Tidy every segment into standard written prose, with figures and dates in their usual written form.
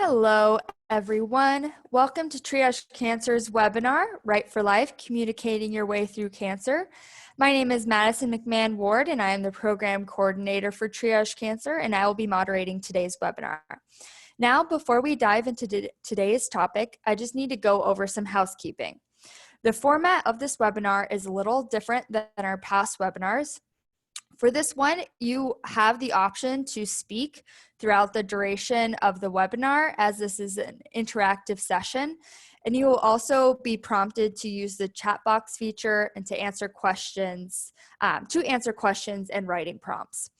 Hello, everyone. Welcome to Triage Cancer's webinar, Right for Life, Communicating Your Way Through Cancer. My name is Madison McMahon Ward, and I am the program coordinator for Triage Cancer, and I will be moderating today's webinar. Now, before we dive into today's topic, I just need to go over some housekeeping. The format of this webinar is a little different than our past webinars. For this one, you have the option to speak throughout the duration of the webinar, as this is an interactive session. And you will also be prompted to use the chat box feature and to answer questions and writing prompts.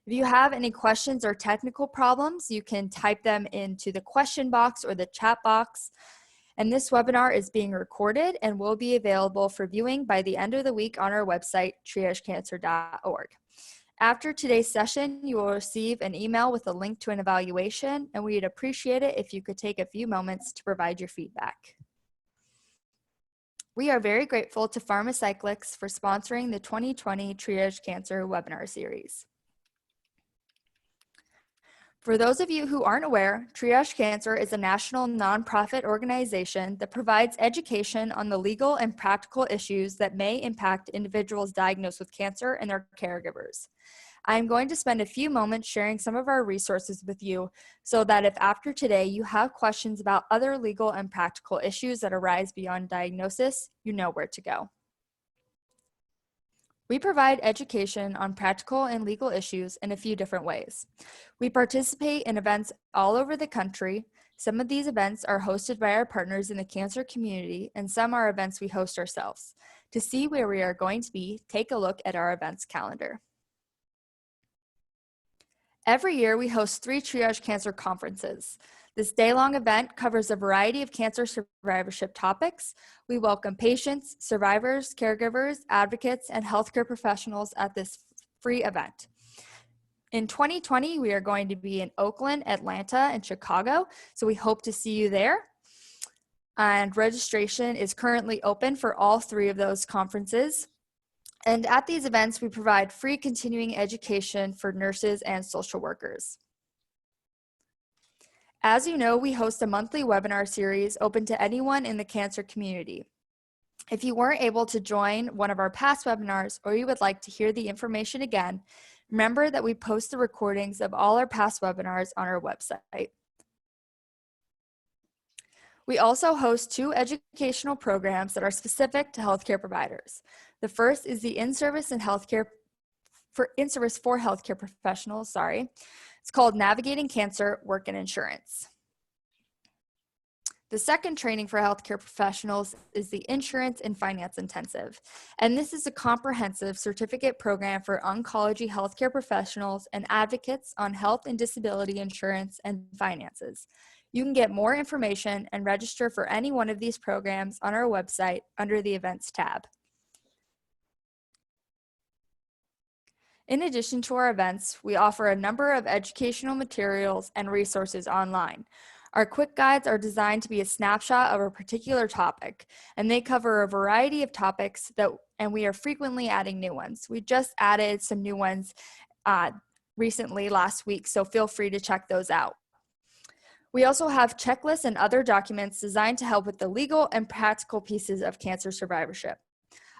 If you have any questions or technical problems, you can type them into the question box or the chat box. And this webinar is being recorded and will be available for viewing by the end of the week on our website, triagecancer.org. After today's session, you will receive an email with a link to an evaluation, and we'd appreciate it if you could take a few moments to provide your feedback. We are very grateful to Pharmacyclics for sponsoring the 2020 Triage Cancer webinar series. For those of you who aren't aware, Triage Cancer is a national nonprofit organization that provides education on the legal and practical issues that may impact individuals diagnosed with cancer and their caregivers. I'm going to spend a few moments sharing some of our resources with you so that if after today you have questions about other legal and practical issues that arise beyond diagnosis, you know where to go. We provide education on practical and legal issues in a few different ways. We participate in events all over the country. Some of these events are hosted by our partners in the cancer community, and some are events we host ourselves. To see where we are going to be, take a look at our events calendar. Every year, we host 3 Triage Cancer conferences. This day-long event covers a variety of cancer survivorship topics. We welcome patients, survivors, caregivers, advocates, and healthcare professionals at this free event. In 2020, we are going to be in Oakland, Atlanta, and Chicago, so we hope to see you there. And registration is currently open for all 3 of those conferences. And at these events, we provide free continuing education for nurses and social workers. As you know, we host a monthly webinar series open to anyone in the cancer community. If you weren't able to join one of our past webinars or you would like to hear the information again, remember that we post the recordings of all our past webinars on our website. We also host 2 educational programs that are specific to healthcare providers. The first is the in-service for healthcare professionals, It's called Navigating Cancer, Work and Insurance. The second training for healthcare professionals is the Insurance and Finance Intensive. And this is a comprehensive certificate program for oncology healthcare professionals and advocates on health and disability insurance and finances. You can get more information and register for any one of these programs on our website under the Events tab. In addition to our events, we offer a number of educational materials and resources online. Our quick guides are designed to be a snapshot of a particular topic, and they cover a variety of topics and we are frequently adding new ones. We just added some new ones recently last week, so feel free to check those out. We also have checklists and other documents designed to help with the legal and practical pieces of cancer survivorship.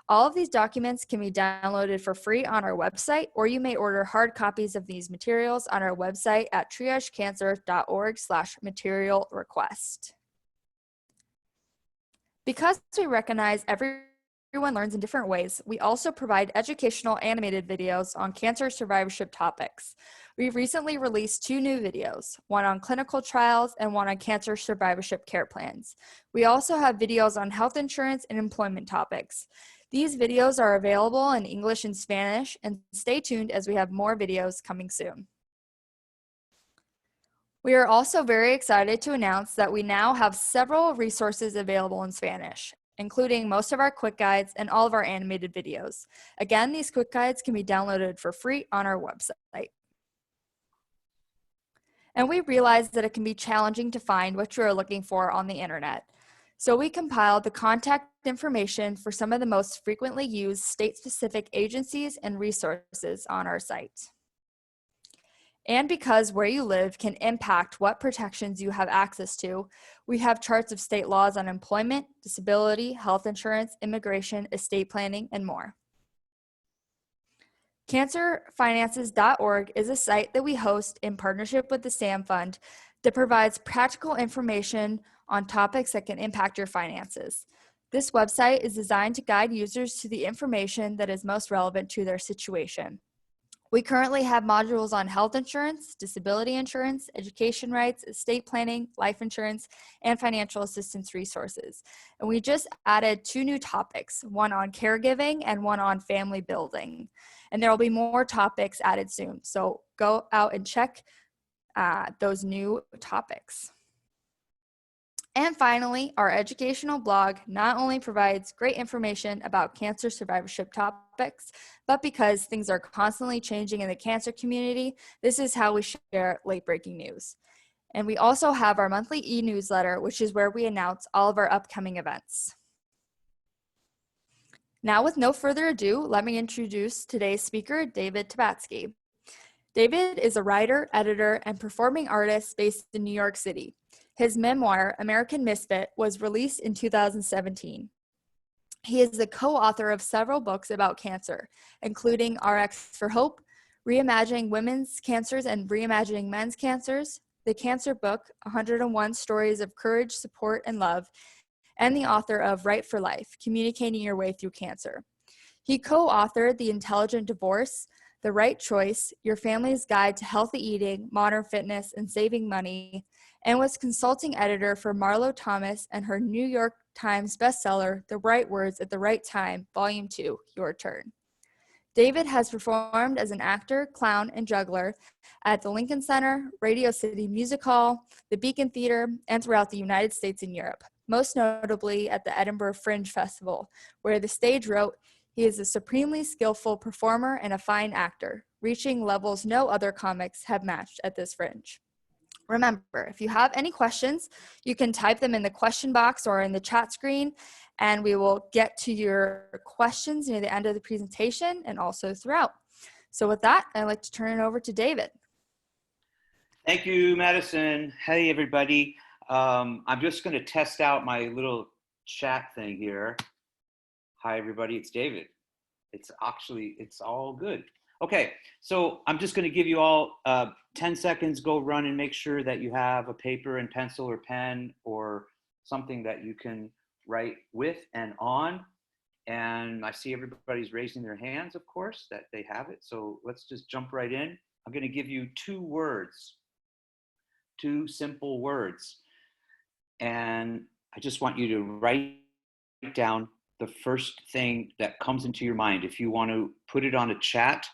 All of these documents can be downloaded for free on our website, or you may order hard copies of these materials on our website at triagecancer.org/material request. Because we recognize everyone learns in different ways, we also provide educational animated videos on cancer survivorship topics. We've recently released 2 new videos, one on clinical trials and one on cancer survivorship care plans. We also have videos on health insurance and employment topics. These videos are available in English and Spanish, and stay tuned as we have more videos coming soon. We are also very excited to announce that we now have several resources available in Spanish, including most of our quick guides and all of our animated videos. Again, these quick guides can be downloaded for free on our website. And we realize that it can be challenging to find what you are looking for on the internet. So we compiled the contact information for some of the most frequently used state-specific agencies and resources on our site. And because where you live can impact what protections you have access to, we have charts of state laws on employment, disability, health insurance, immigration, estate planning, and more. Cancerfinances.org is a site that we host in partnership with the SAM Fund that provides practical information on topics that can impact your finances. This website is designed to guide users to the information that is most relevant to their situation. We currently have modules on health insurance, disability insurance, education rights, estate planning, life insurance, and financial assistance resources. And we just added 2 new topics, one on caregiving and one on family building. And there will be more topics added soon. So go out and check those new topics. And finally, our educational blog not only provides great information about cancer survivorship topics, but because things are constantly changing in the cancer community, this is how we share late-breaking news. And we also have our monthly e-newsletter, which is where we announce all of our upcoming events. Now, with no further ado, let me introduce today's speaker, David Tabatsky. David is a writer, editor, and performing artist based in New York City. His memoir, American Misfit, was released in 2017. He is the co-author of several books about cancer, including RX for Hope, Reimagining Women's Cancers and Reimagining Men's Cancers, The Cancer Book, 101 Stories of Courage, Support, and Love, and the author of Right for Life, Communicating Your Way Through Cancer. He co-authored The Intelligent Divorce, The Right Choice, Your Family's Guide to Healthy Eating, Modern Fitness, and Saving Money, and was consulting editor for Marlo Thomas and her New York Times bestseller, The Right Words at the Right Time, Volume 2, Your Turn. David has performed as an actor, clown, and juggler at the Lincoln Center, Radio City Music Hall, the Beacon Theater, and throughout the United States and Europe, most notably at the Edinburgh Fringe Festival, where the stage wrote, "He is a supremely skillful performer and a fine actor, reaching levels no other comics have matched at this Fringe." Remember, if you have any questions, you can type them in the question box or in the chat screen, and we will get to your questions near the end of the presentation and also throughout. So with that, I'd like to turn it over to David. Thank you, Madison. Hey, everybody. I'm just going to test out my little chat thing here. Hi, everybody. It's David. It's all good. Okay, so I'm just going to give you all 10 seconds. Go run and make sure that you have a paper and pencil or pen or something that you can write with and on. And I see everybody's raising their hands, of course, that they have it. So let's just jump right in. I'm going to give you 2 words, 2 simple words. And I just want you to write down the first thing that comes into your mind. If you want to put it on a chat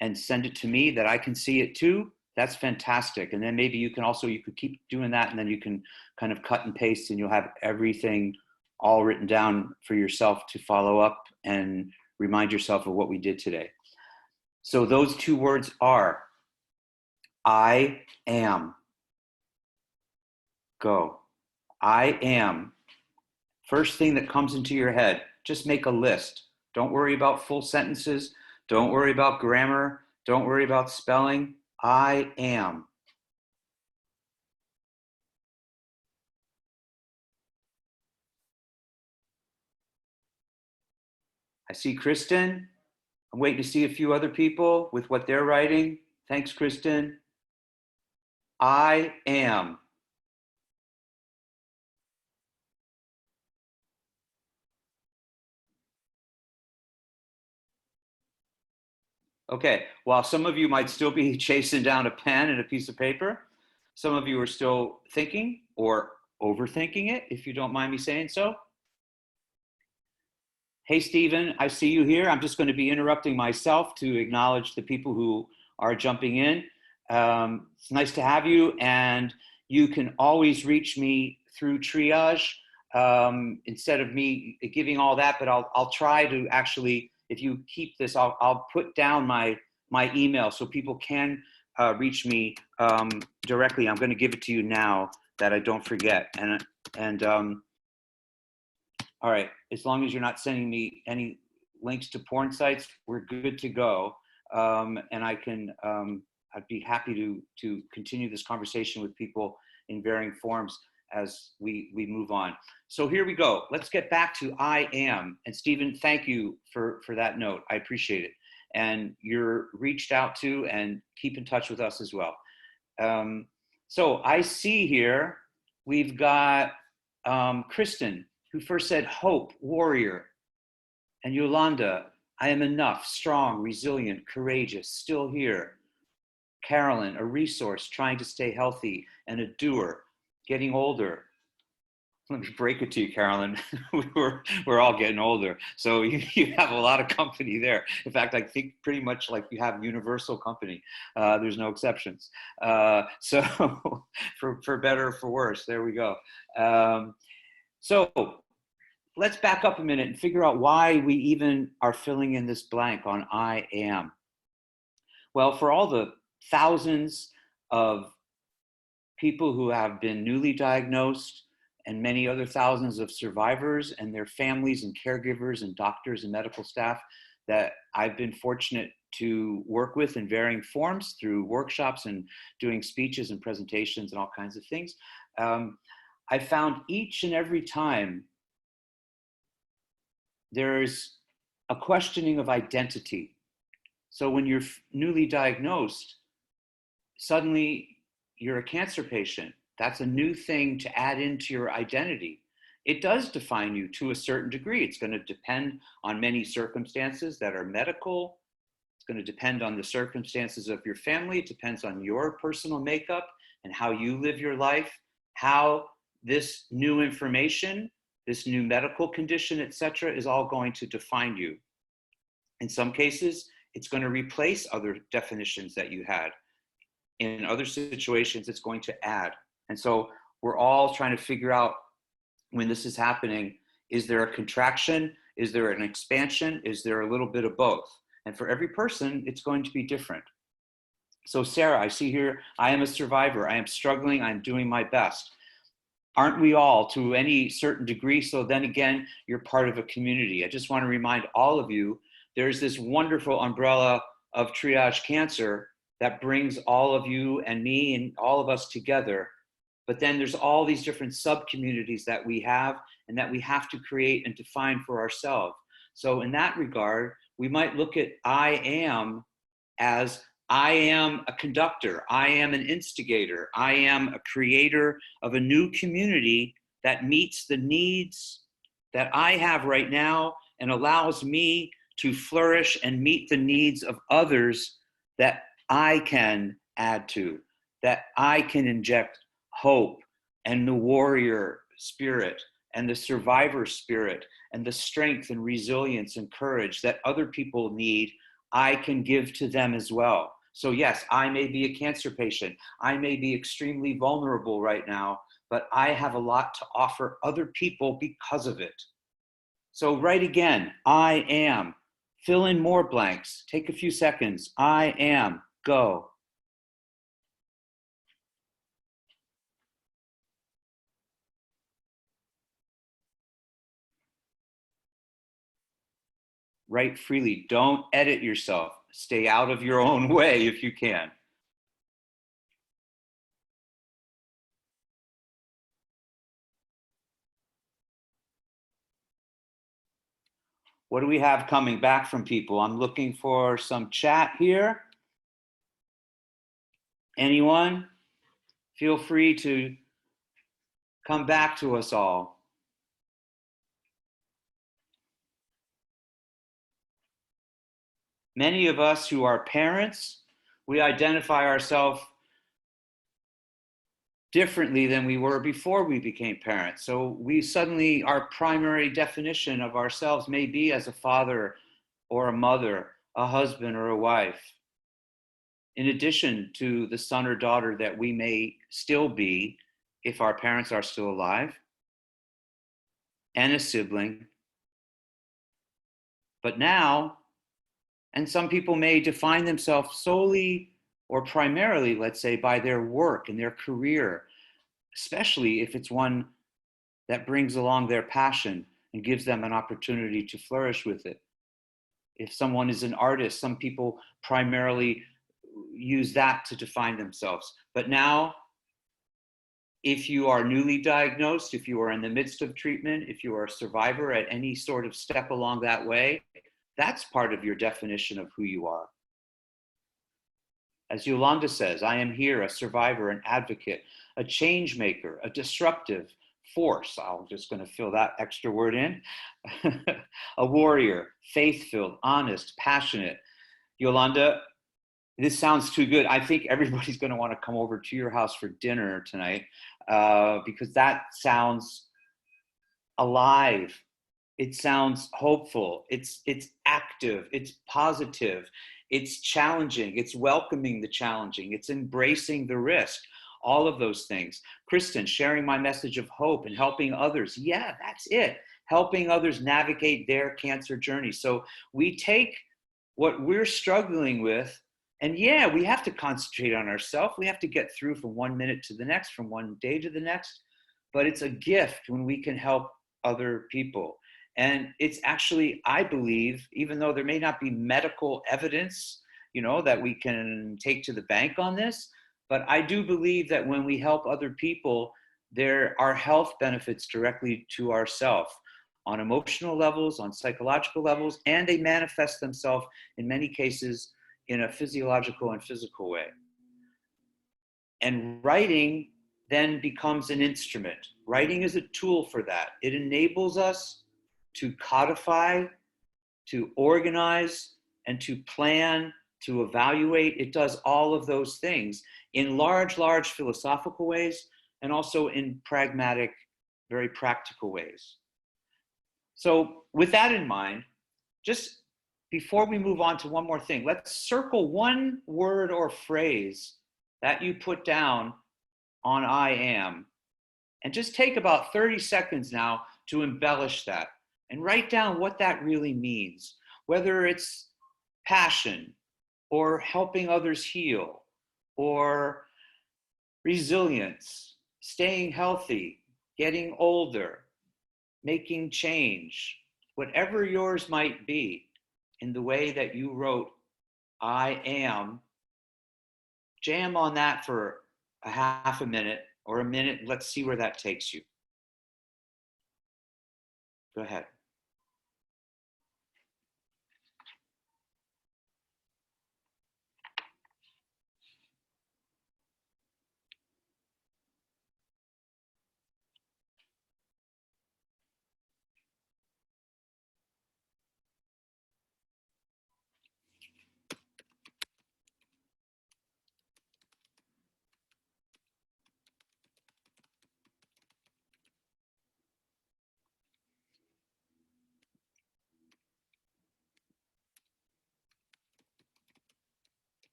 and send it to me that I can see it too, that's fantastic. And then maybe you could keep doing that, and then you can kind of cut and paste, and you'll have everything all written down for yourself to follow up and remind yourself of what we did today. So those 2 words are, I am. Go. I am. First thing that comes into your head, just make a list. Don't worry about full sentences. Don't worry about grammar. Don't worry about spelling. I am. I see Kristen. I'm waiting to see a few other people with what they're writing. Thanks, Kristen. I am. Okay, while some of you might still be chasing down a pen and a piece of paper, some of you are still thinking or overthinking it, if you don't mind me saying so. Hey, Stephen, I see you here. I'm just going to be interrupting myself to acknowledge the people who are jumping in. It's nice to have you, and you can always reach me through Triage. Instead of me giving all that, but I'll try to actually, if you keep this, I'll put down my email so people can reach me directly. I'm going to give it to you now that I don't forget. And all right, as long as you're not sending me any links to porn sites, we're good to go. And I can I'd be happy to continue this conversation with people in varying forms as we move on. So here we go. Let's get back to I am. And Stephen, thank you for that note. I appreciate it. And you're reached out to, and keep in touch with us as well. So I see here, we've got Kristen, who first said hope, warrior. And Yolanda, I am enough, strong, resilient, courageous, still here. Carolyn, a resource, trying to stay healthy, and a doer, getting older. Let me break it to you, Carolyn. we're all getting older. So you have a lot of company there. In fact, I think pretty much like you have universal company. There's no exceptions. So for better or for worse, there we go. So let's back up a minute and figure out why we even are filling in this blank on I am. Well, for all the thousands of people who have been newly diagnosed, and many other thousands of survivors and their families and caregivers and doctors and medical staff that I've been fortunate to work with in varying forms through workshops and doing speeches and presentations and all kinds of things. I found each and every time there's a questioning of identity. So when you're newly diagnosed, suddenly you're a cancer patient. That's a new thing to add into your identity. It does define you to a certain degree. It's going to depend on many circumstances that are medical. It's going to depend on the circumstances of your family. It depends on your personal makeup and how you live your life, how this new information, this new medical condition, etc., is all going to define you. In some cases, it's going to replace other definitions that you had. In other situations, it's going to add. And so we're all trying to figure out when this is happening, is there a contraction? Is there an expansion? Is there a little bit of both? And for every person, it's going to be different. So Sarah, I see here, I am a survivor. I am struggling. I'm doing my best. Aren't we all to any certain degree? So then again, you're part of a community. I just want to remind all of you, there's this wonderful umbrella of Triage Cancer that brings all of you and me and all of us together. But then there's all these different sub-communities that we have and that we have to create and define for ourselves. So in that regard, we might look at I am as I am a conductor, I am an instigator, I am a creator of a new community that meets the needs that I have right now and allows me to flourish and meet the needs of others that I can add to, that I can inject hope and the warrior spirit and the survivor spirit and the strength and resilience and courage that other people need, I can give to them as well. So yes, I may be a cancer patient. I may be extremely vulnerable right now, but I have a lot to offer other people because of it. So write again, I am. Fill in more blanks. Take a few seconds. I am. Go. Write freely. Don't edit yourself. Stay out of your own way if you can. What do we have coming back from people? I'm looking for some chat here. Anyone? Feel free to come back to us all. Many of us who are parents, we identify ourselves differently than we were before we became parents. So we suddenly, our primary definition of ourselves may be as a father or a mother, a husband or a wife, in addition to the son or daughter that we may still be if our parents are still alive, and a sibling. But now, and some people may define themselves solely or primarily, let's say, by their work and their career, especially if it's one that brings along their passion and gives them an opportunity to flourish with it. If someone is an artist, some people primarily use that to define themselves. But now, if you are newly diagnosed, if you are in the midst of treatment, if you are a survivor at any sort of step along that way, that's part of your definition of who you are. As Yolanda says, I am here, a survivor, an advocate, a change maker, a disruptive force. I'm just going to fill that extra word in. A warrior, faith-filled, honest, passionate. Yolanda, this sounds too good. I think everybody's going to want to come over to your house for dinner tonight because that sounds alive. It sounds hopeful. It's active. It's positive. It's challenging. It's welcoming the challenging. It's embracing the risk. All of those things. Kristen, sharing my message of hope and helping others. Yeah, that's it. Helping others navigate their cancer journey. So we take what we're struggling with, and yeah, we have to concentrate on ourselves. We have to get through from 1 minute to the next, from one day to the next. But it's a gift when we can help other people. And it's actually, I believe, even though there may not be medical evidence, that we can take to the bank on this, but I do believe that when we help other people, there are health benefits directly to ourselves on emotional levels, on psychological levels, and they manifest themselves in many cases in a physiological and physical way. And writing then becomes an instrument. Writing is a tool for that. It enables us to codify, to organize, and to plan, to evaluate. It does all of those things in large philosophical ways and also in pragmatic, very practical ways. So with that in mind, just before we move on to one more thing, let's circle one word or phrase that you put down on I am, and just take about 30 seconds now to embellish that and write down what that really means, whether it's passion or helping others heal or resilience, staying healthy, getting older, making change, whatever yours might be in the way that you wrote I am, jam on that for a half a minute or a minute. Let's see where that takes you. Go ahead.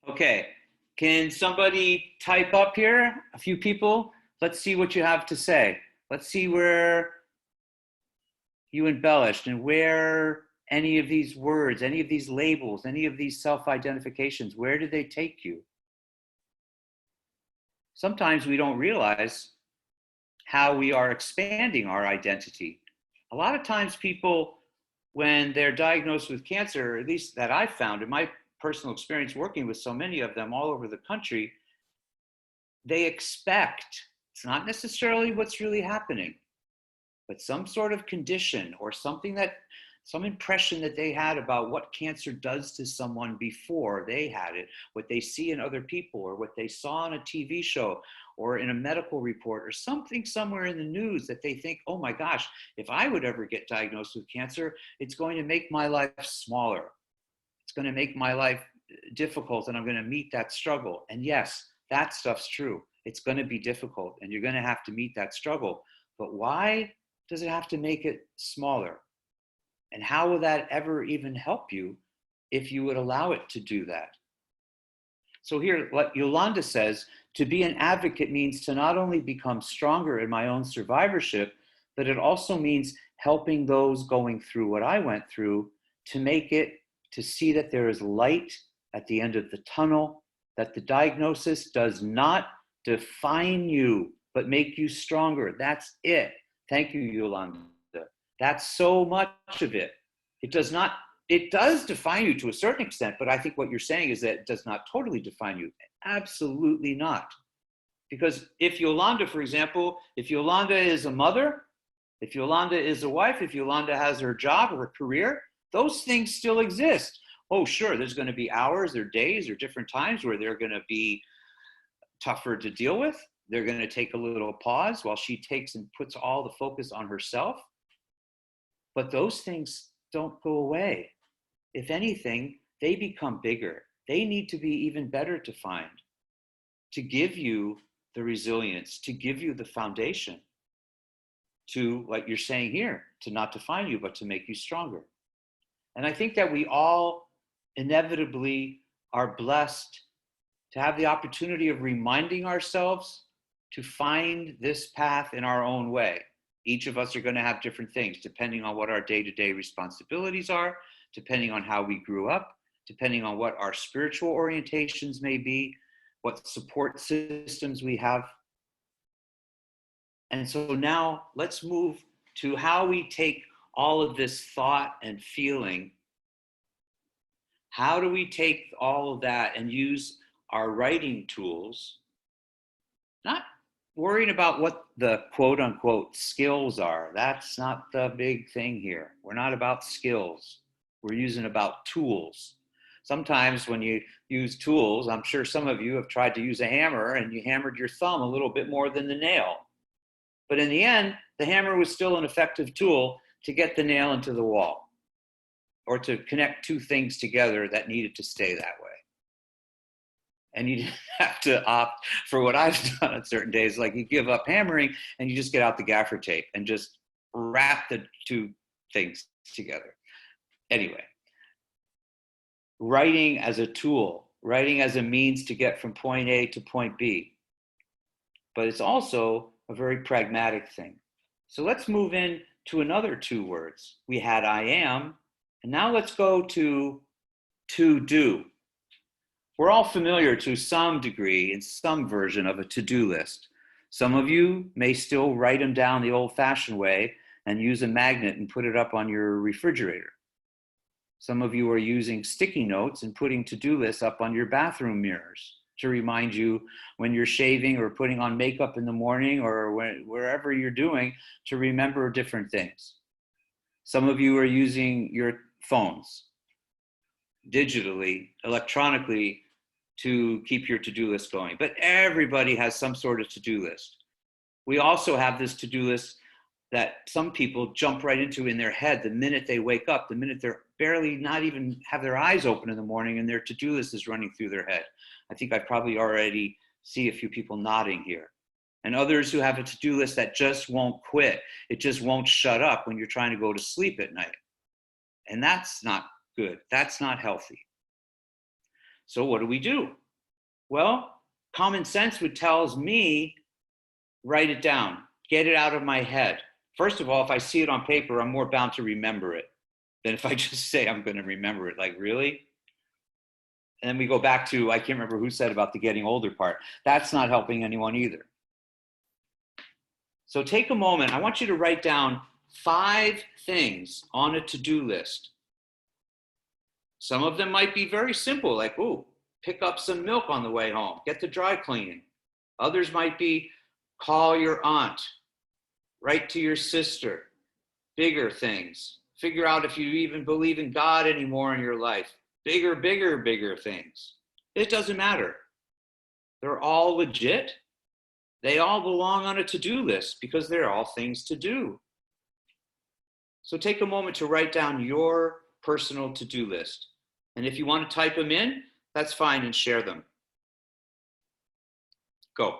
Okay, can somebody type up here? A few people? Let's see what you have to say. Let's see where you embellished and where any of these words, any of these labels, any of these self-identifications, where did they take you? Sometimes we don't realize how we are expanding our identity. A lot of times people, when they're diagnosed with cancer, at least that I've found in my personal experience working with so many of them all over the country, they expect, it's not necessarily what's really happening, but some sort of condition or something that, some impression that they had about what cancer does to someone before they had it, what they see in other people or what they saw on a TV show or in a medical report or something somewhere in the news that they think, oh my gosh, if I would ever get diagnosed with cancer, it's going to make my life smaller. It's going to make my life difficult and I'm going to meet that struggle. And yes, that stuff's true. It's going to be difficult and you're going to have to meet that struggle. But why does it have to make it smaller? And how will that ever even help you if you would allow it to do that? So here, what Yolanda says, to be an advocate means to not only become stronger in my own survivorship, but it also means helping those going through what I went through to see that there is light at the end of the tunnel, that the diagnosis does not define you, but make you stronger. That's it. Thank you, Yolanda. That's so much of it. It does define you to a certain extent, but I think what you're saying is that it does not totally define you. Absolutely not. Because if Yolanda, for example, if Yolanda is a mother, if Yolanda is a wife, if Yolanda has her job or her career, those things still exist. Oh, sure, there's going to be hours or days or different times where they're going to be tougher to deal with. They're going to take a little pause while she takes and puts all the focus on herself. But those things don't go away. If anything, they become bigger. They need to be even better defined to give you the resilience, to give you the foundation to, what you're saying here, to not define you, but to make you stronger. And I think that we all inevitably are blessed to have the opportunity of reminding ourselves to find this path in our own way. Each of us are going to have different things depending on what our day-to-day responsibilities are, depending on how we grew up, depending on what our spiritual orientations may be, what support systems we have. And so now let's move to how we take all of this thought and feeling. How do we take all of that and use our writing tools, not worrying about what the quote unquote skills are. That's not the big thing here. We're not about skills. We're using about tools. Sometimes when you use tools, I'm sure some of you have tried to use a hammer and you hammered your thumb a little bit more than the nail. But in the end, the hammer was still an effective tool to get the nail into the wall or to connect two things together that needed to stay that way. And you didn't have to opt for what I've done on certain days. Like you give up hammering and you just get out the gaffer tape and just wrap the two things together. Anyway, writing as a tool, writing as a means to get from point A to point B. But it's also a very pragmatic thing. So let's move in to another two words. We had I am, and now let's go to do. We're all familiar to some degree in some version of a to-do list. Some of you may still write them down the old-fashioned way and use a magnet and put it up on your refrigerator. Some of you are using sticky notes and putting to-do lists up on your bathroom mirrors to remind you when you're shaving or putting on makeup in the morning or wherever you're doing to remember different things. Some of you are using your phones digitally, electronically, to keep your to-do list going. But everybody has some sort of to-do list. We also have this to-do list that some people jump right into in their head the minute they wake up, the minute they're barely not even have their eyes open in the morning and their to-do list is running through their head. I think I probably already see a few people nodding here. And others who have a to-do list that just won't quit. It just won't shut up when you're trying to go to sleep at night. And that's not good. That's not healthy. So what do? Well, common sense would tells me, write it down, get it out of my head. First of all, if I see it on paper, I'm more bound to remember it than if I just say I'm going to remember it. Like, really? And then we go back to, I can't remember who said about the getting older part. That's not helping anyone either. So take a moment. I want you to write down 5 things on a to-do list. Some of them might be very simple, like, ooh, pick up some milk on the way home, get the dry cleaning. Others might be call your aunt, write to your sister, bigger things. Figure out if you even believe in God anymore in your life. Bigger things. It doesn't matter. They're all legit. They all belong on a to-do list because they're all things to do. So take a moment to write down your personal to-do list. And if you want to type them in, that's fine, and share them. Go.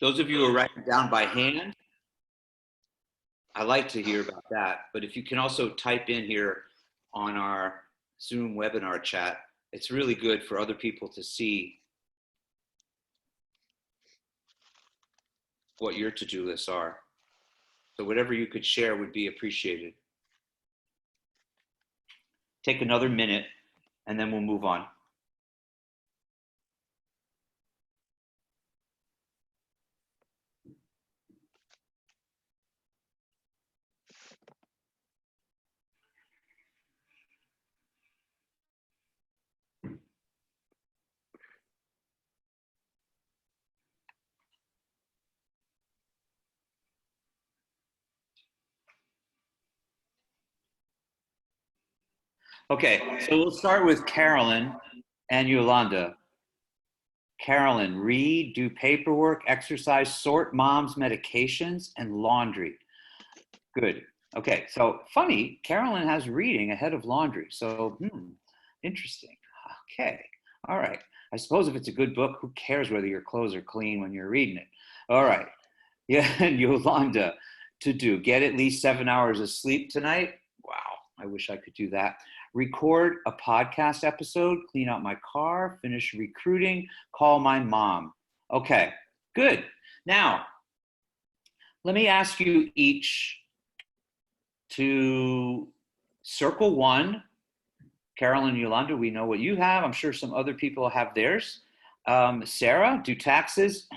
Those of you who are writing down by hand, I like to hear about that. But if you can also type in here on our Zoom webinar chat, it's really good for other people to see what your to-do lists are. So whatever you could share would be appreciated. Take another minute and then we'll move on. Okay, so we'll start with Carolyn and Yolanda. Carolyn, read, do paperwork, exercise, sort mom's medications, and laundry. Good. Okay, so funny, Carolyn has reading ahead of laundry. So, interesting. Okay, all right. I suppose if it's a good book, who cares whether your clothes are clean when you're reading it? All right. Yeah, and Yolanda, to do, get at least 7 hours of sleep tonight. Wow, I wish I could do that. Record a podcast episode, clean out my car, finish recruiting, call my mom. Okay, good. Now, let me ask you each to circle one. Carolyn and Yolanda, we know what you have. I'm sure some other people have theirs. Sarah, do taxes.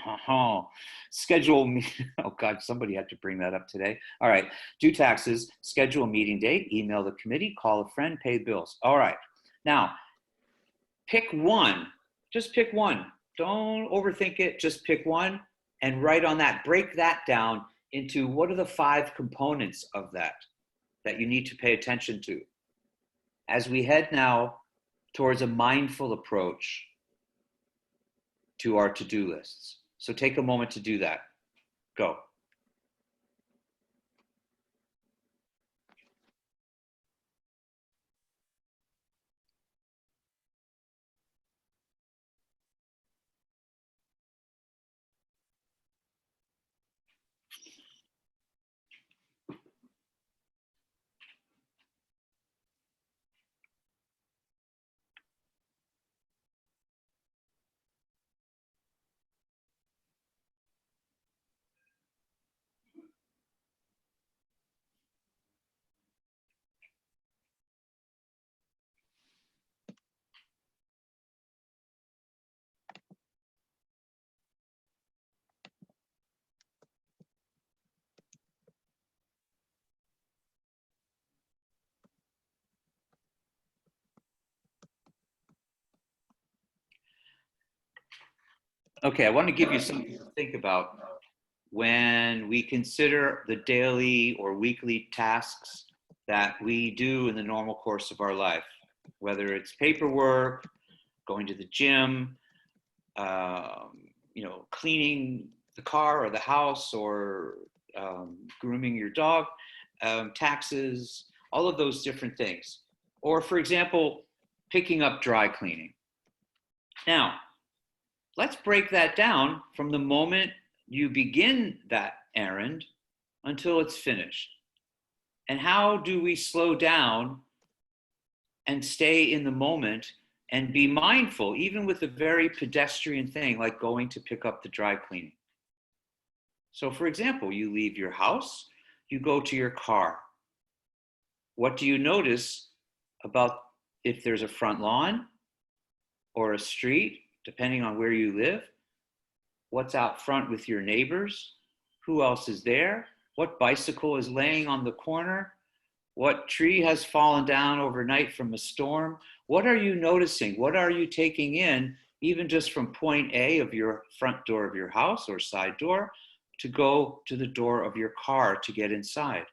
Schedule, oh God, somebody had to bring that up today. All right, do taxes, schedule a meeting date, email the committee, call a friend, pay bills. All right, now pick one, just pick one. Don't overthink it, just pick one and write on that. Break that down into what are the 5 components of that you need to pay attention to. As we head now towards a mindful approach to our to-do lists. So take a moment to do that. Go. Okay, I want to give you something to think about when we consider the daily or weekly tasks that we do in the normal course of our life, whether it's paperwork, going to the gym, cleaning the car or the house, or grooming your dog, taxes, all of those different things. Or for example, picking up dry cleaning. Now, let's break that down from the moment you begin that errand until it's finished. And how do we slow down and stay in the moment and be mindful, even with a very pedestrian thing like going to pick up the dry cleaning? So for example, you leave your house, you go to your car. What do you notice about if there's a front lawn or a street, depending on where you live? What's out front with your neighbors? Who else is there? What bicycle is laying on the corner? What tree has fallen down overnight from a storm? What are you noticing? What are you taking in, even just from point A of your front door of your house or side door to go to the door of your car to get inside?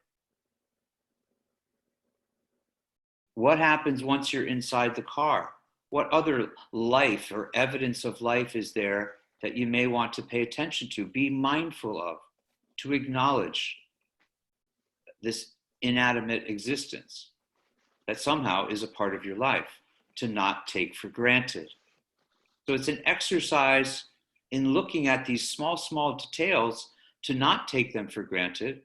What happens once you're inside the car? What other life or evidence of life is there that you may want to pay attention to, be mindful of, to acknowledge this inanimate existence that somehow is a part of your life, to not take for granted? So it's an exercise in looking at these small details to not take them for granted,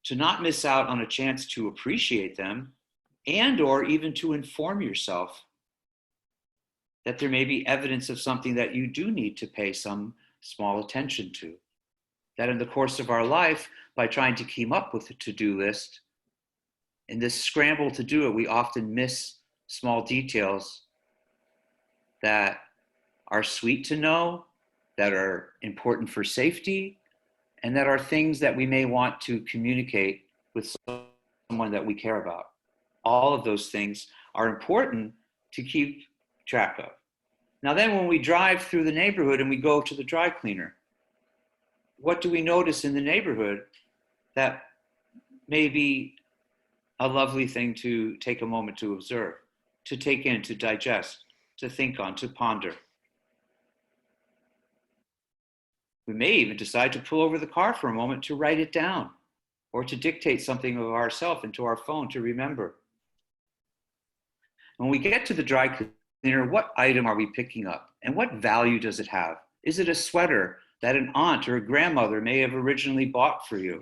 to not miss out on a chance to appreciate them, and or even to inform yourself that there may be evidence of something that you do need to pay some small attention to. That in the course of our life, by trying to keep up with a to-do list, in this scramble to do it, we often miss small details that are sweet to know, that are important for safety, and that are things that we may want to communicate with someone that we care about. All of those things are important to keep track of. Now then, when we drive through the neighborhood and we go to the dry cleaner, what do we notice in the neighborhood that may be a lovely thing to take a moment to observe, to take in, to digest, to think on, to ponder? We may even decide to pull over the car for a moment to write it down or to dictate something of ourselves into our phone to remember. When we get to the dry cleaner, what item are we picking up and what value does it have? Is it a sweater that an aunt or a grandmother may have originally bought for you,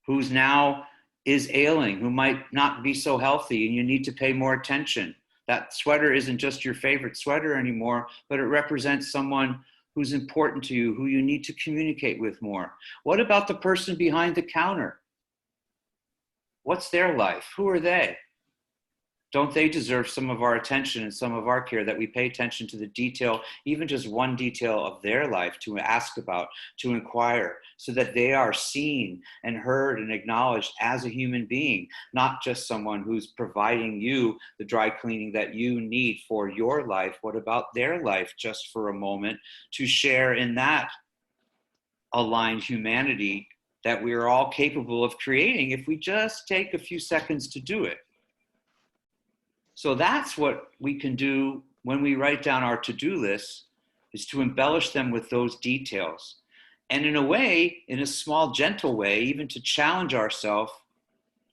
who's now is ailing, who might not be so healthy and you need to pay more attention? That sweater isn't just your favorite sweater anymore, but it represents someone who's important to you, who you need to communicate with more. What about the person behind the counter? What's their life? Who are they? Don't they deserve some of our attention and some of our care, that we pay attention to the detail, even just one detail of their life, to ask about, to inquire, so that they are seen and heard and acknowledged as a human being, not just someone who's providing you the dry cleaning that you need for your life. What about their life, just for a moment, to share in that aligned humanity that we are all capable of creating if we just take a few seconds to do it? So that's what we can do when we write down our to-do lists, is to embellish them with those details. And in a way, in a small, gentle way, even to challenge ourselves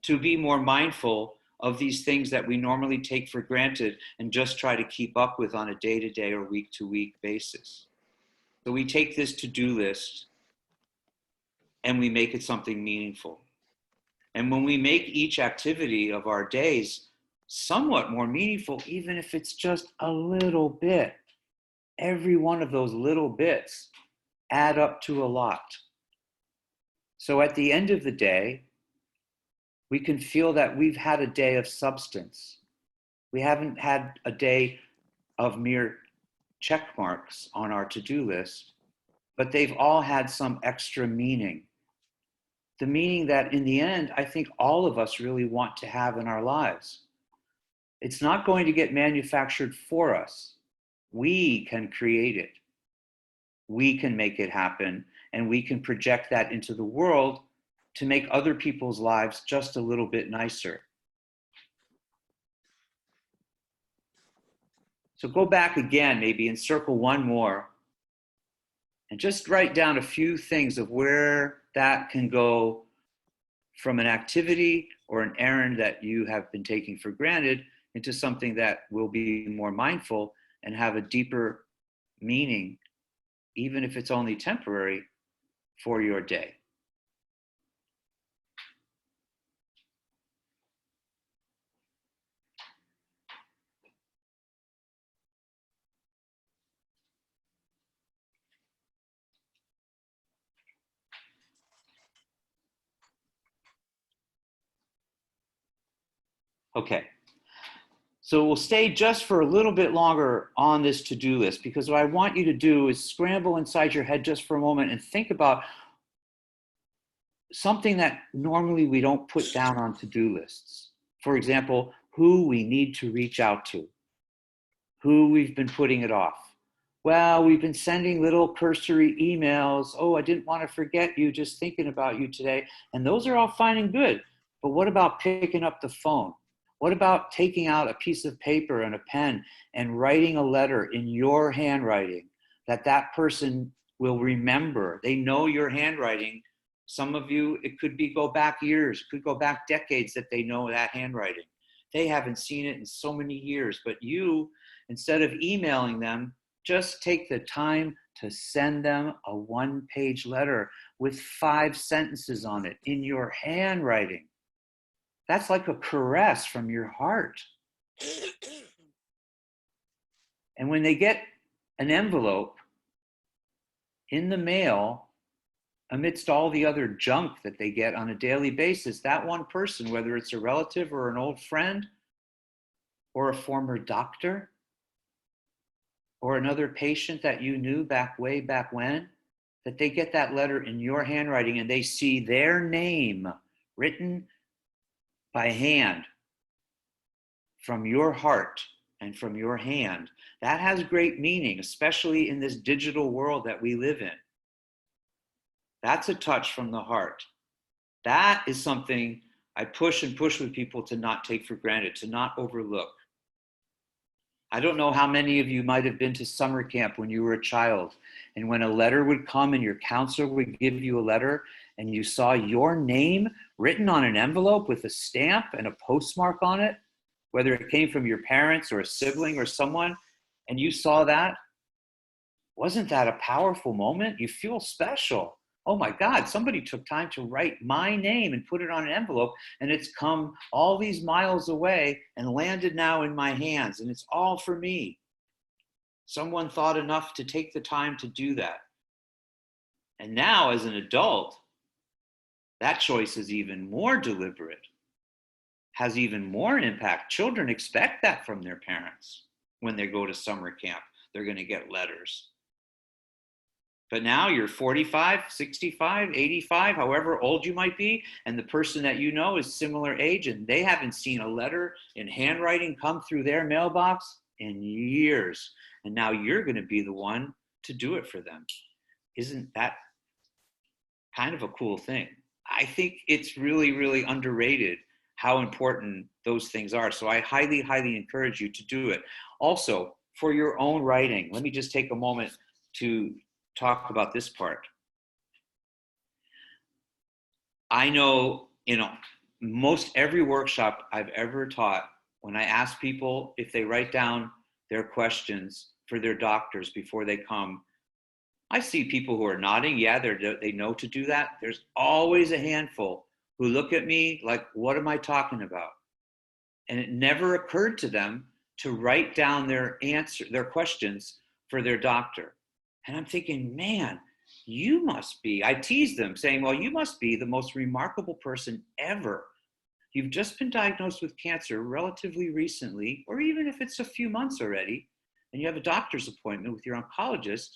to be more mindful of these things that we normally take for granted and just try to keep up with on a day-to-day or week-to-week basis. So we take this to-do list and we make it something meaningful. And when we make each activity of our days somewhat more meaningful, even if it's just a little bit, every one of those little bits add up to a lot. So at the end of the day, we can feel that we've had a day of substance. We haven't had a day of mere check marks on our to-do list, but they've all had some extra meaning. The meaning that in the end, I think all of us really want to have in our lives. It's not going to get manufactured for us. We can create it. We can make it happen, and we can project that into the world to make other people's lives just a little bit nicer. So go back again, maybe, and circle one more, and just write down a few things of where that can go from an activity or an errand that you have been taking for granted into something that will be more mindful and have a deeper meaning, even if it's only temporary, for your day. Okay. So we'll stay just for a little bit longer on this to-do list, because what I want you to do is scramble inside your head just for a moment and think about something that normally we don't put down on to-do lists. For example, who we need to reach out to, who we've been putting it off. Well, we've been sending little cursory emails. Oh, I didn't want to forget you, just thinking about you today. And those are all fine and good. But what about picking up the phone? What about taking out a piece of paper and a pen and writing a letter in your handwriting that that person will remember? They know your handwriting. Some of you, it could be go back years, could go back decades that they know that handwriting. They haven't seen it in so many years, but you, instead of emailing them, Just take the time to send them a one-page letter with 5 sentences on it in your handwriting. That's like a caress from your heart. And when they get an envelope in the mail, amidst all the other junk that they get on a daily basis, that one person, whether it's a relative or an old friend or a former doctor or another patient that you knew way back when, that they get that letter in your handwriting and they see their name written by hand from your heart and from your hand. That has great meaning, especially in this digital world that we live in. That's a touch from the heart. That is something I push and push with people to not take for granted, to not overlook. I don't know how many of you might have been to summer camp when you were a child, and when a letter would come and your counselor would give you a letter and you saw your name written on an envelope with a stamp and a postmark on it, whether it came from your parents or a sibling or someone, and you saw that. Wasn't that a powerful moment? You feel special. Oh my God, somebody took time to write my name and put it on an envelope, and it's come all these miles away and landed now in my hands, and it's all for me. Someone thought enough to take the time to do that. And now, as an adult, that choice is even more deliberate, has even more impact. Children expect that from their parents when they go to summer camp. They're going to get letters. But now you're 45, 65, 85, however old you might be, and the person that you know is similar age, and they haven't seen a letter in handwriting come through their mailbox in years. And now you're going to be the one to do it for them. Isn't that kind of a cool thing? I think it's really, really underrated how important those things are. So I highly, highly encourage you to do it. Also, for your own writing, let me just take a moment to talk about this part. I know, most every workshop I've ever taught, when I ask people if they write down their questions for their doctors before they come, I see people who are nodding. Yeah, they know to do that. There's always a handful who look at me like, what am I talking about? And it never occurred to them to write down their questions for their doctor. And I'm thinking, man, you must be, I tease them saying, well, you must be the most remarkable person ever. You've just been diagnosed with cancer relatively recently, or even if it's a few months already, and you have a doctor's appointment with your oncologist,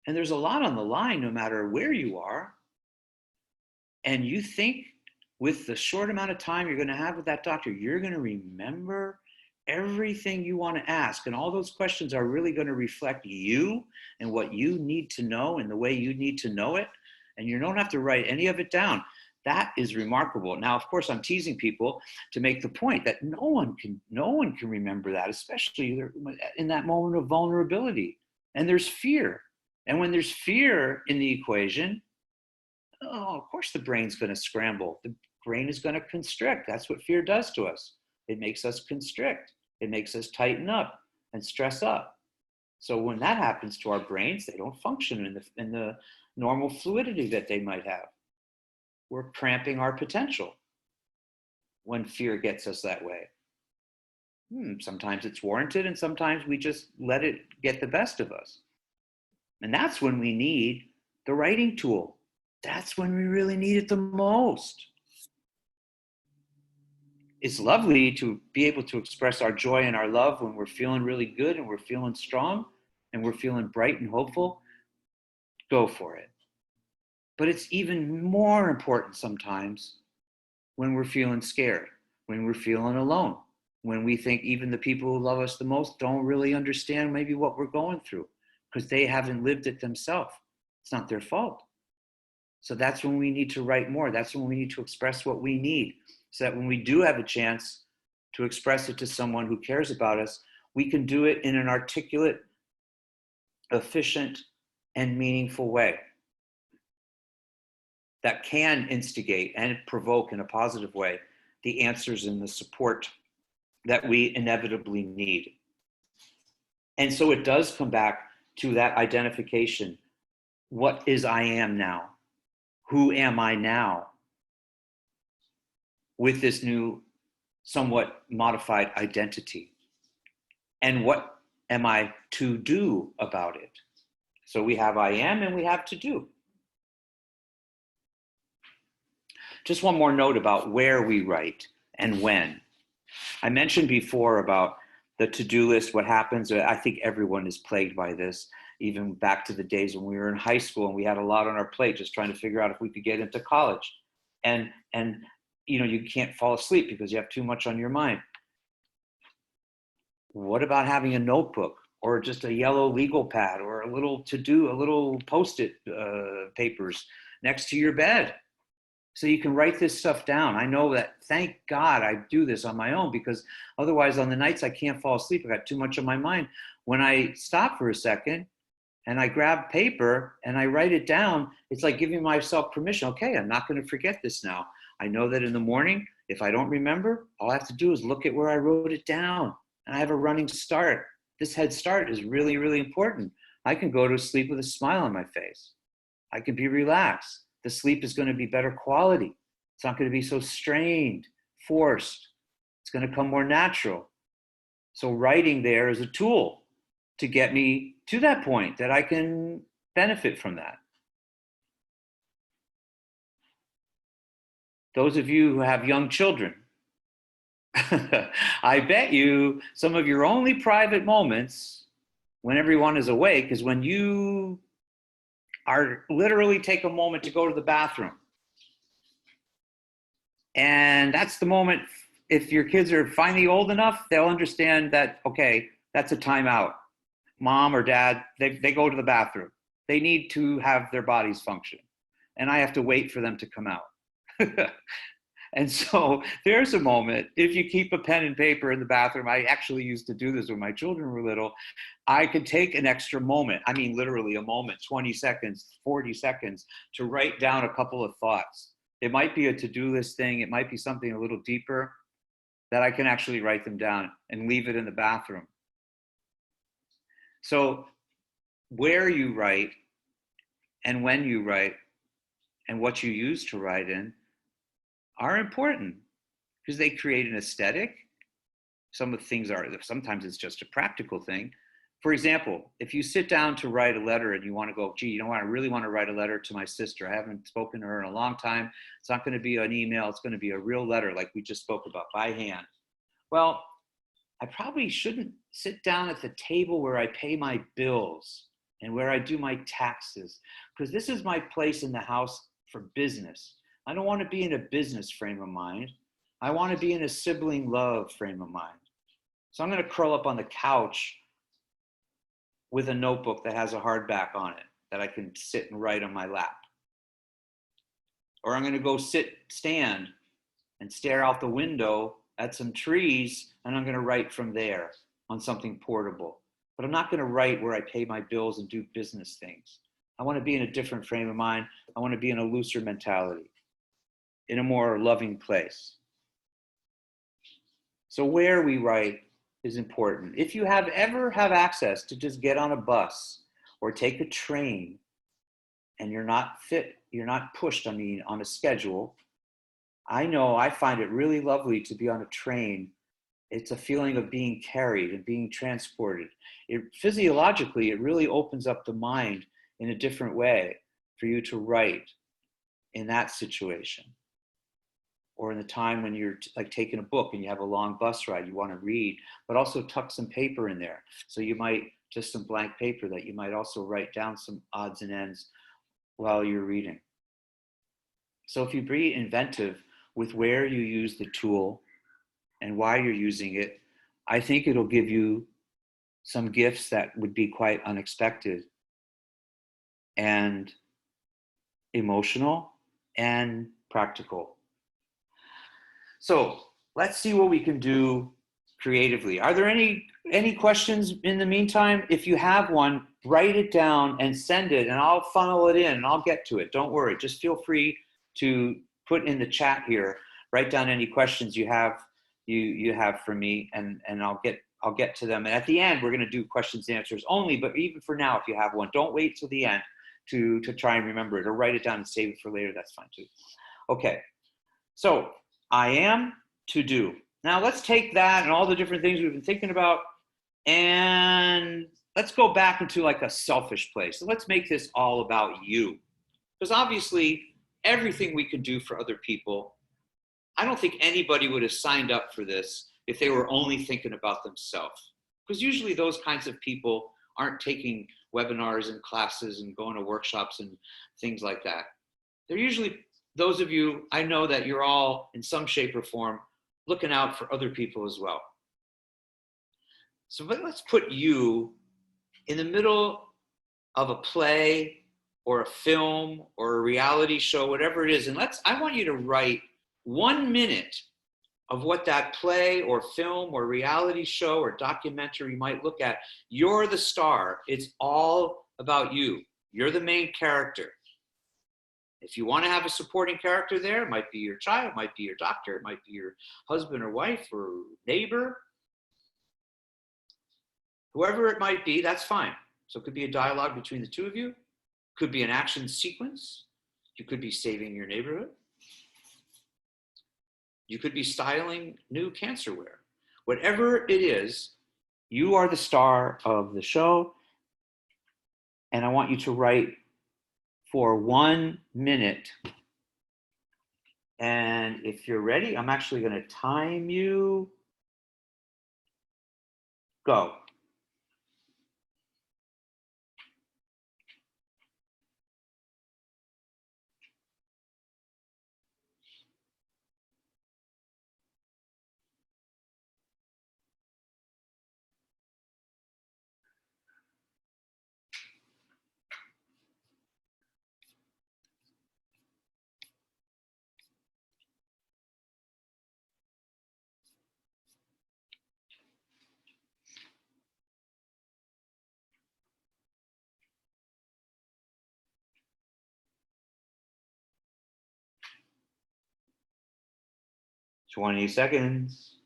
and there's a lot on the line no matter where you are. And you think with the short amount of time you're going to have with that doctor, you're going to remember everything you want to ask. And all those questions are really going to reflect you and what you need to know and the way you need to know it. And you don't have to write any of it down. That is remarkable. Now, of course, I'm teasing people to make the point that no one can remember that, especially in that moment of vulnerability. And there's fear. And when there's fear in the equation, of course the brain's going to scramble. The brain is going to constrict. That's what fear does to us. It makes us constrict. It makes us tighten up and stress up. So when that happens to our brains, they don't function in the normal fluidity that they might have. We're cramping our potential when fear gets us that way. Sometimes it's warranted, and sometimes we just let it get the best of us. And that's when we need the writing tool. That's when we really need it the most. It's lovely to be able to express our joy and our love when we're feeling really good and we're feeling strong and we're feeling bright and hopeful. Go for it. But it's even more important sometimes when we're feeling scared, when we're feeling alone, when we think even the people who love us the most don't really understand maybe what we're going through because they haven't lived it themselves. It's not their fault. So that's when we need to write more. That's when we need to express what we need, so that when we do have a chance to express it to someone who cares about us, we can do it in an articulate, efficient, and meaningful way that can instigate and provoke in a positive way the answers and the support that we inevitably need. And so it does come back to that identification. What is I am now? Who am I now? With this new, somewhat modified identity. And what am I to do about it? So we have I am and we have to do. Just one more note about where we write and when. I mentioned before about the to-do list, what happens. I think everyone is plagued by this, even back to the days when we were in high school and we had a lot on our plate, just trying to figure out if we could get into college. And you know, you can't fall asleep because you have too much on your mind. What about having a notebook or just a yellow legal pad or a little to-do, a little post-it papers next to your bed? So you can write this stuff down. I know that, thank God I do this on my own, because otherwise on the nights I can't fall asleep. I got too much on my mind. When I stop for a second and I grab paper and I write it down, it's like giving myself permission. Okay, I'm not going to forget this now. I know that in the morning, if I don't remember, all I have to do is look at where I wrote it down and I have a running start. This head start is really, really important. I can go to sleep with a smile on my face. I can be relaxed. The sleep is going to be better quality. It's not going to be so strained, forced. It's going to come more natural. So writing there is a tool to get me to that point that I can benefit from that. Those of you who have young children, I bet you some of your only private moments when everyone is awake is when you are literally take a moment to go to the bathroom. And that's the moment, if your kids are finally old enough, they'll understand that, okay, that's a timeout. Mom or dad, they go to the bathroom. They need to have their bodies function. And I have to wait for them to come out. And so there's a moment, if you keep a pen and paper in the bathroom, I actually used to do this when my children were little, I could take an extra moment, I mean literally a moment, 20 seconds, 40 seconds, to write down a couple of thoughts. It might be a to-do list thing, it might be something a little deeper, that I can actually write them down and leave it in the bathroom. So where you write and when you write and what you use to write in are important because they create an aesthetic. Some of the things are, sometimes it's just a practical thing. For example, if you sit down to write a letter and you want to go, gee, you know what, I really want to write a letter to my sister. I haven't spoken to her in a long time. It's not going to be an email. It's going to be a real letter like we just spoke about by hand. Well, I probably shouldn't sit down at the table where I pay my bills and where I do my taxes, because this is my place in the house for business. I don't want to be in a business frame of mind. I want to be in a sibling love frame of mind. So I'm going to curl up on the couch with a notebook that has a hardback on it that I can sit and write on my lap. Or I'm going to go stand and stare out the window at some trees, and I'm going to write from there on something portable. But I'm not going to write where I pay my bills and do business things. I want to be in a different frame of mind. I want to be in a looser mentality, in a more loving place. So where we write is important. If you ever have access to just get on a bus or take a train and you're not pushed, on a schedule, I know I find it really lovely to be on a train. It's a feeling of being carried and being transported. Physiologically, it really opens up the mind in a different way for you to write in that situation. Or in the time when you're like taking a book and you have a long bus ride, you want to read, but also tuck some paper in there. So you might, just some blank paper that you might also write down some odds and ends while you're reading. So if you be inventive with where you use the tool and why you're using it, I think it'll give you some gifts that would be quite unexpected and emotional and practical. So let's see what we can do creatively. Are there any questions in the meantime? If you have one, write it down and send it, and I'll funnel it in and I'll get to it. Don't worry. Just feel free to put in the chat here, write down any questions you have for me, and I'll get I'll get to them. And at the end, we're going to do questions and answers only. But even for now, if you have one, don't wait till the end to try and remember it, or write it down and save it for later. That's fine too. Okay. So I am, to do. Now let's take that and all the different things we've been thinking about, and let's go back into like a selfish place. So let's make this all about you. Because obviously, everything we can do for other people, I don't think anybody would have signed up for this if they were only thinking about themselves. Because usually those kinds of people aren't taking webinars and classes and going to workshops and things like that. They're usually, those of you, I know that you're all in some shape or form looking out for other people as well. So let's put you in the middle of a play or a film or a reality show, whatever it is. And I want you to write 1 minute of what that play or film or reality show or documentary might look at. You're the star. It's all about you. You're the main character. If you want to have a supporting character there, it might be your child, it might be your doctor, it might be your husband or wife or neighbor. Whoever it might be, that's fine. So it could be a dialogue between the two of you. Could be an action sequence. You could be saving your neighborhood. You could be styling new cancer wear. Whatever it is, you are the star of the show. And I want you to write for 1 minute. And if you're ready, I'm actually going to time you. Go. "20 seconds.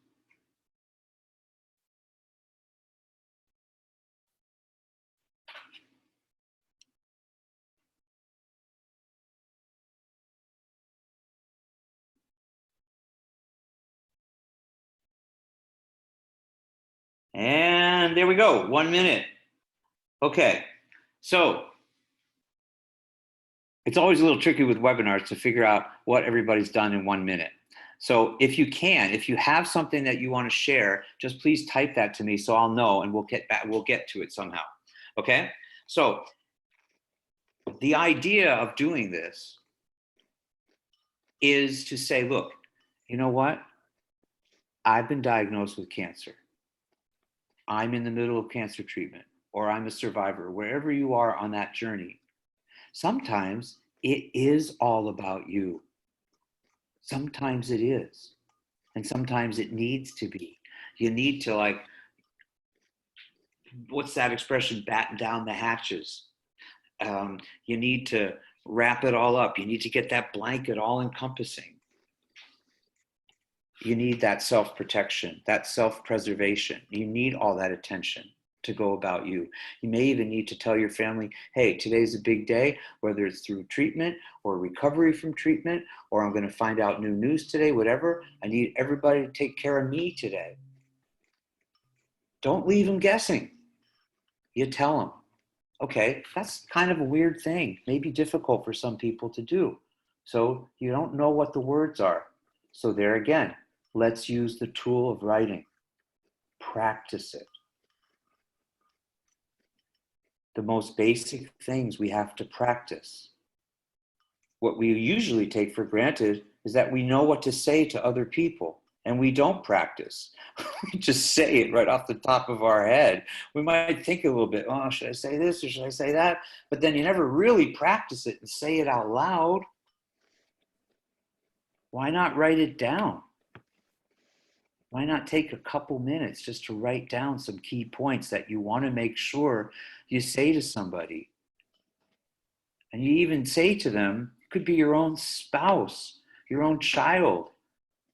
And there we go, 1 minute. Okay, so it's always a little tricky with webinars to figure out what everybody's done in 1 minute. So if you have something that you want to share, just please type that to me so I'll know, and we'll get to it somehow. Okay? So the idea of doing this is to say, look, you know what? I've been diagnosed with cancer. I'm in the middle of cancer treatment, or I'm a survivor, wherever you are on that journey. Sometimes it is all about you. Sometimes it is. And sometimes it needs to be. You need to, like, what's that expression? Batten down the hatches. You need to wrap it all up. You need to get that blanket all encompassing. You need that self-protection, that self-preservation. You need all that attention to go about you. You may even need to tell your family, hey, today's a big day, whether it's through treatment or recovery from treatment, or I'm going to find out new news today, whatever. I need everybody to take care of me today. Don't leave them guessing. You tell them. Okay, that's kind of a weird thing, maybe difficult for some people to do. So you don't know what the words are. So there again, let's use the tool of writing. Practice it. The most basic things we have to practice. What we usually take for granted is that we know what to say to other people, and we don't practice. We just say it right off the top of our head. We might think a little bit, oh, should I say this or should I say that? But then you never really practice it and say it out loud. Why not write it down? Why not take a couple minutes just to write down some key points that you want to make sure you say to somebody? And you even say to them, it could be your own spouse, your own child,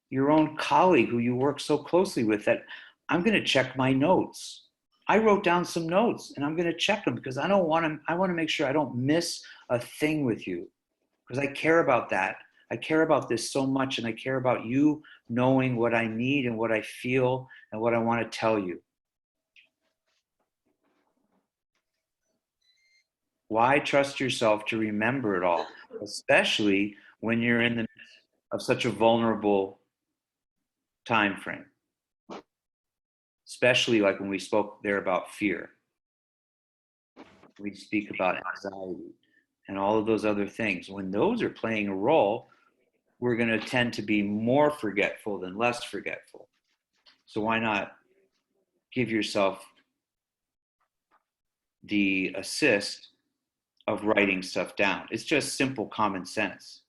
your own colleague who you work so closely with, that I'm going to check my notes. I wrote down some notes and I'm going to check them because I want to make sure I don't miss a thing with you, because I care about that. I care about this so much, and I care about you knowing what I need and what I feel and what I want to tell you. Why trust yourself to remember it all, especially when you're in the midst of such a vulnerable time frame? Especially like when we spoke there about fear. We speak about anxiety and all of those other things. When those are playing a role, we're going to tend to be more forgetful than less forgetful. So why not give yourself the assist of writing stuff down? It's just simple common sense.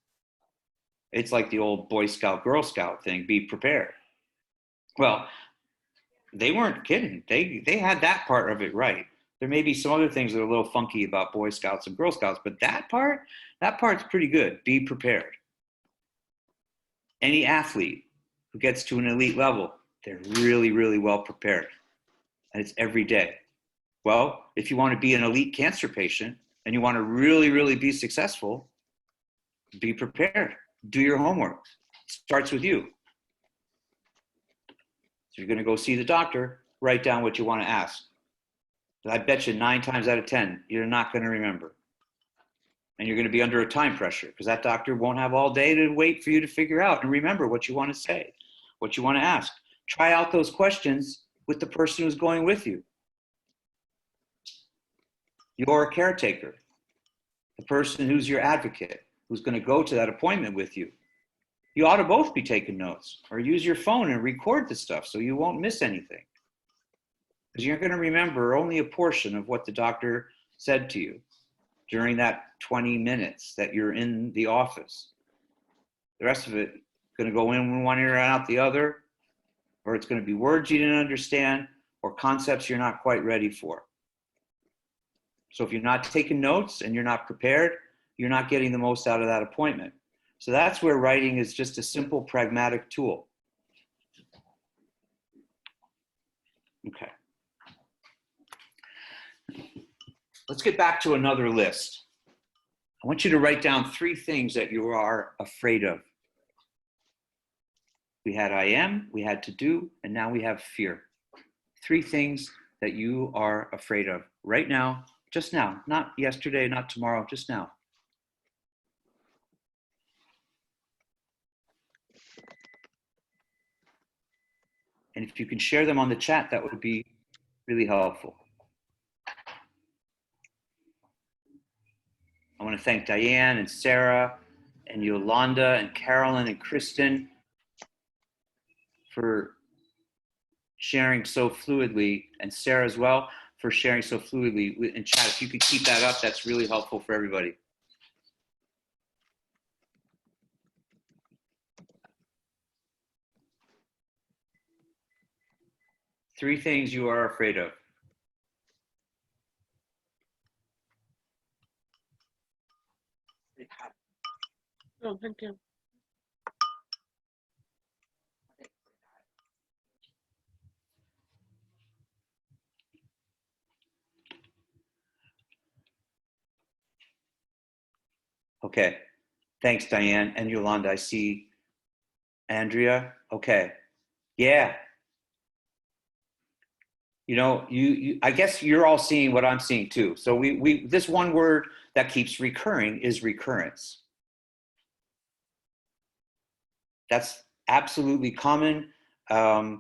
It's like the old Boy Scout, Girl Scout thing, be prepared. Well, they weren't kidding. They had that part of it right. There may be some other things that are a little funky about Boy Scouts and Girl Scouts, but that part's pretty good. Be prepared. Any athlete who gets to an elite level, they're really, really well prepared. And it's every day. Well, if you want to be an elite cancer patient and you want to really, really be successful, be prepared. Do your homework. It starts with you. So you're going to go see the doctor, write down what you want to ask. I bet you 9 times out of 10, you're not going to remember. And you're going to be under a time pressure because that doctor won't have all day to wait for you to figure out and remember what you want to say, what you want to ask. Try out those questions with the person who's going with you. Your caretaker, the person who's your advocate, who's going to go to that appointment with you. You ought to both be taking notes, or use your phone and record the stuff so you won't miss anything. Because you're going to remember only a portion of what the doctor said to you during that 20 minutes that you're in the office. The rest of it is going to go in one ear and out the other, or it's going to be words you didn't understand or concepts you're not quite ready for. So if you're not taking notes and you're not prepared, you're not getting the most out of that appointment. So that's where writing is just a simple, pragmatic tool. Okay. Let's get back to another list. I want you to write down 3 things that you are afraid of. We had I am, we had to do, and now we have fear. 3 things that you are afraid of right now, just now, not yesterday, not tomorrow, just now. And if you can share them on the chat, that would be really helpful. I want to thank Diane and Sarah and Yolanda and Carolyn and Kristen for sharing so fluidly, and Sarah as well for sharing so fluidly in chat. If you could keep that up, that's really helpful for everybody. Three things you are afraid of. Oh, thank you. Okay. Thanks, Diane and Yolanda. I see Andrea. Okay. Yeah. You know, I guess you're all seeing what I'm seeing too. So this one word that keeps recurring is recurrence. That's absolutely common. I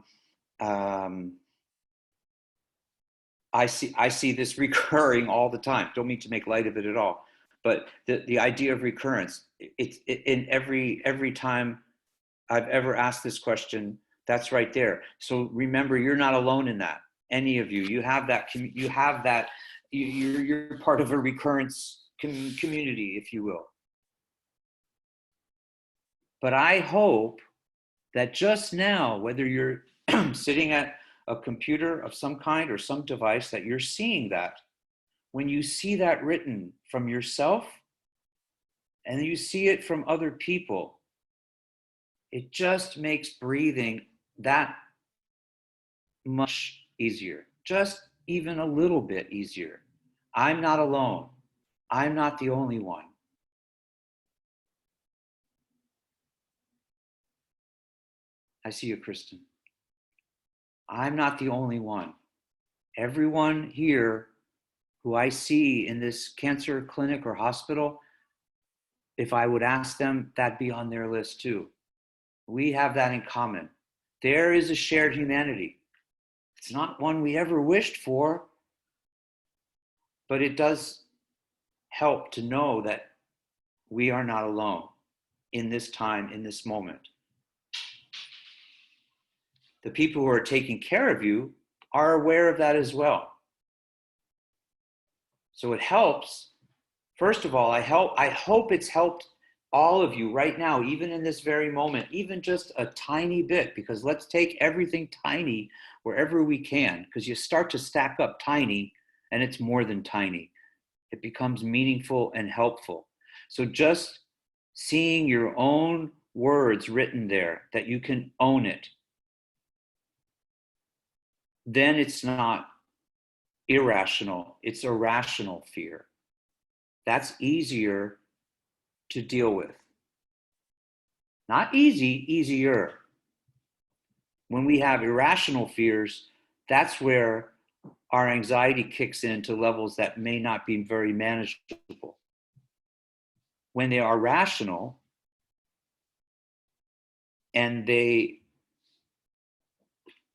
see this recurring all the time. Don't mean to make light of it at all, but the idea of recurrence, in every time I've ever asked this question, that's right there. So remember, you're not alone in that. Any of you, you have that. You're part of a recurrence community, if you will. But I hope that just now, whether you're sitting at a computer of some kind or some device, that you're seeing that. When you see that written from yourself and you see it from other people, it just makes breathing that much easier, just even a little bit easier. I'm not alone. I'm not the only one. I see you, Kristen. I'm not the only one. Everyone here who I see in this cancer clinic or hospital, if I would ask them, that'd be on their list too. We have that in common. There is a shared humanity. It's not one we ever wished for, but it does help to know that we are not alone in this time, in this moment. The people who are taking care of you are aware of that as well. So it helps. First of all, I hope it's helped all of you right now, even in this very moment, even just a tiny bit, because let's take everything tiny wherever we can, because you start to stack up tiny and it's more than tiny. It becomes meaningful and helpful. So just seeing your own words written there, that you can own it, then it's not irrational, it's a rational fear. That's easier to deal with. Not easy, easier. When we have irrational fears, that's where our anxiety kicks in to levels that may not be very manageable. When they are rational and they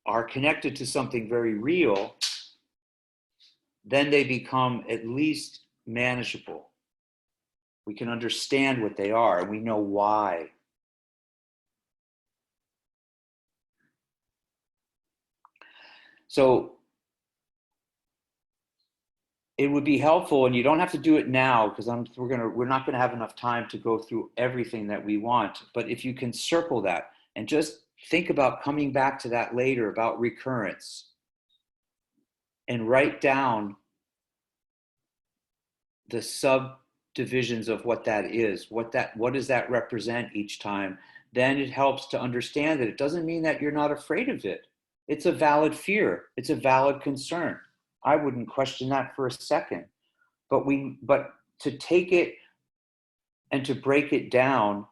are connected to something very real, then they become at least manageable. We can understand what they are and we know why. So it would be helpful, and you don't have to do it now because we're not going to have enough time to go through everything that we want. But if you can circle that and just think about coming back to that later about recurrence, and write down the subdivisions of what that is, what does that represent each time, then it helps to understand that it doesn't mean that you're not afraid of it. It's a valid fear. It's a valid concern. I wouldn't question that for a second. But to take it and to break it down,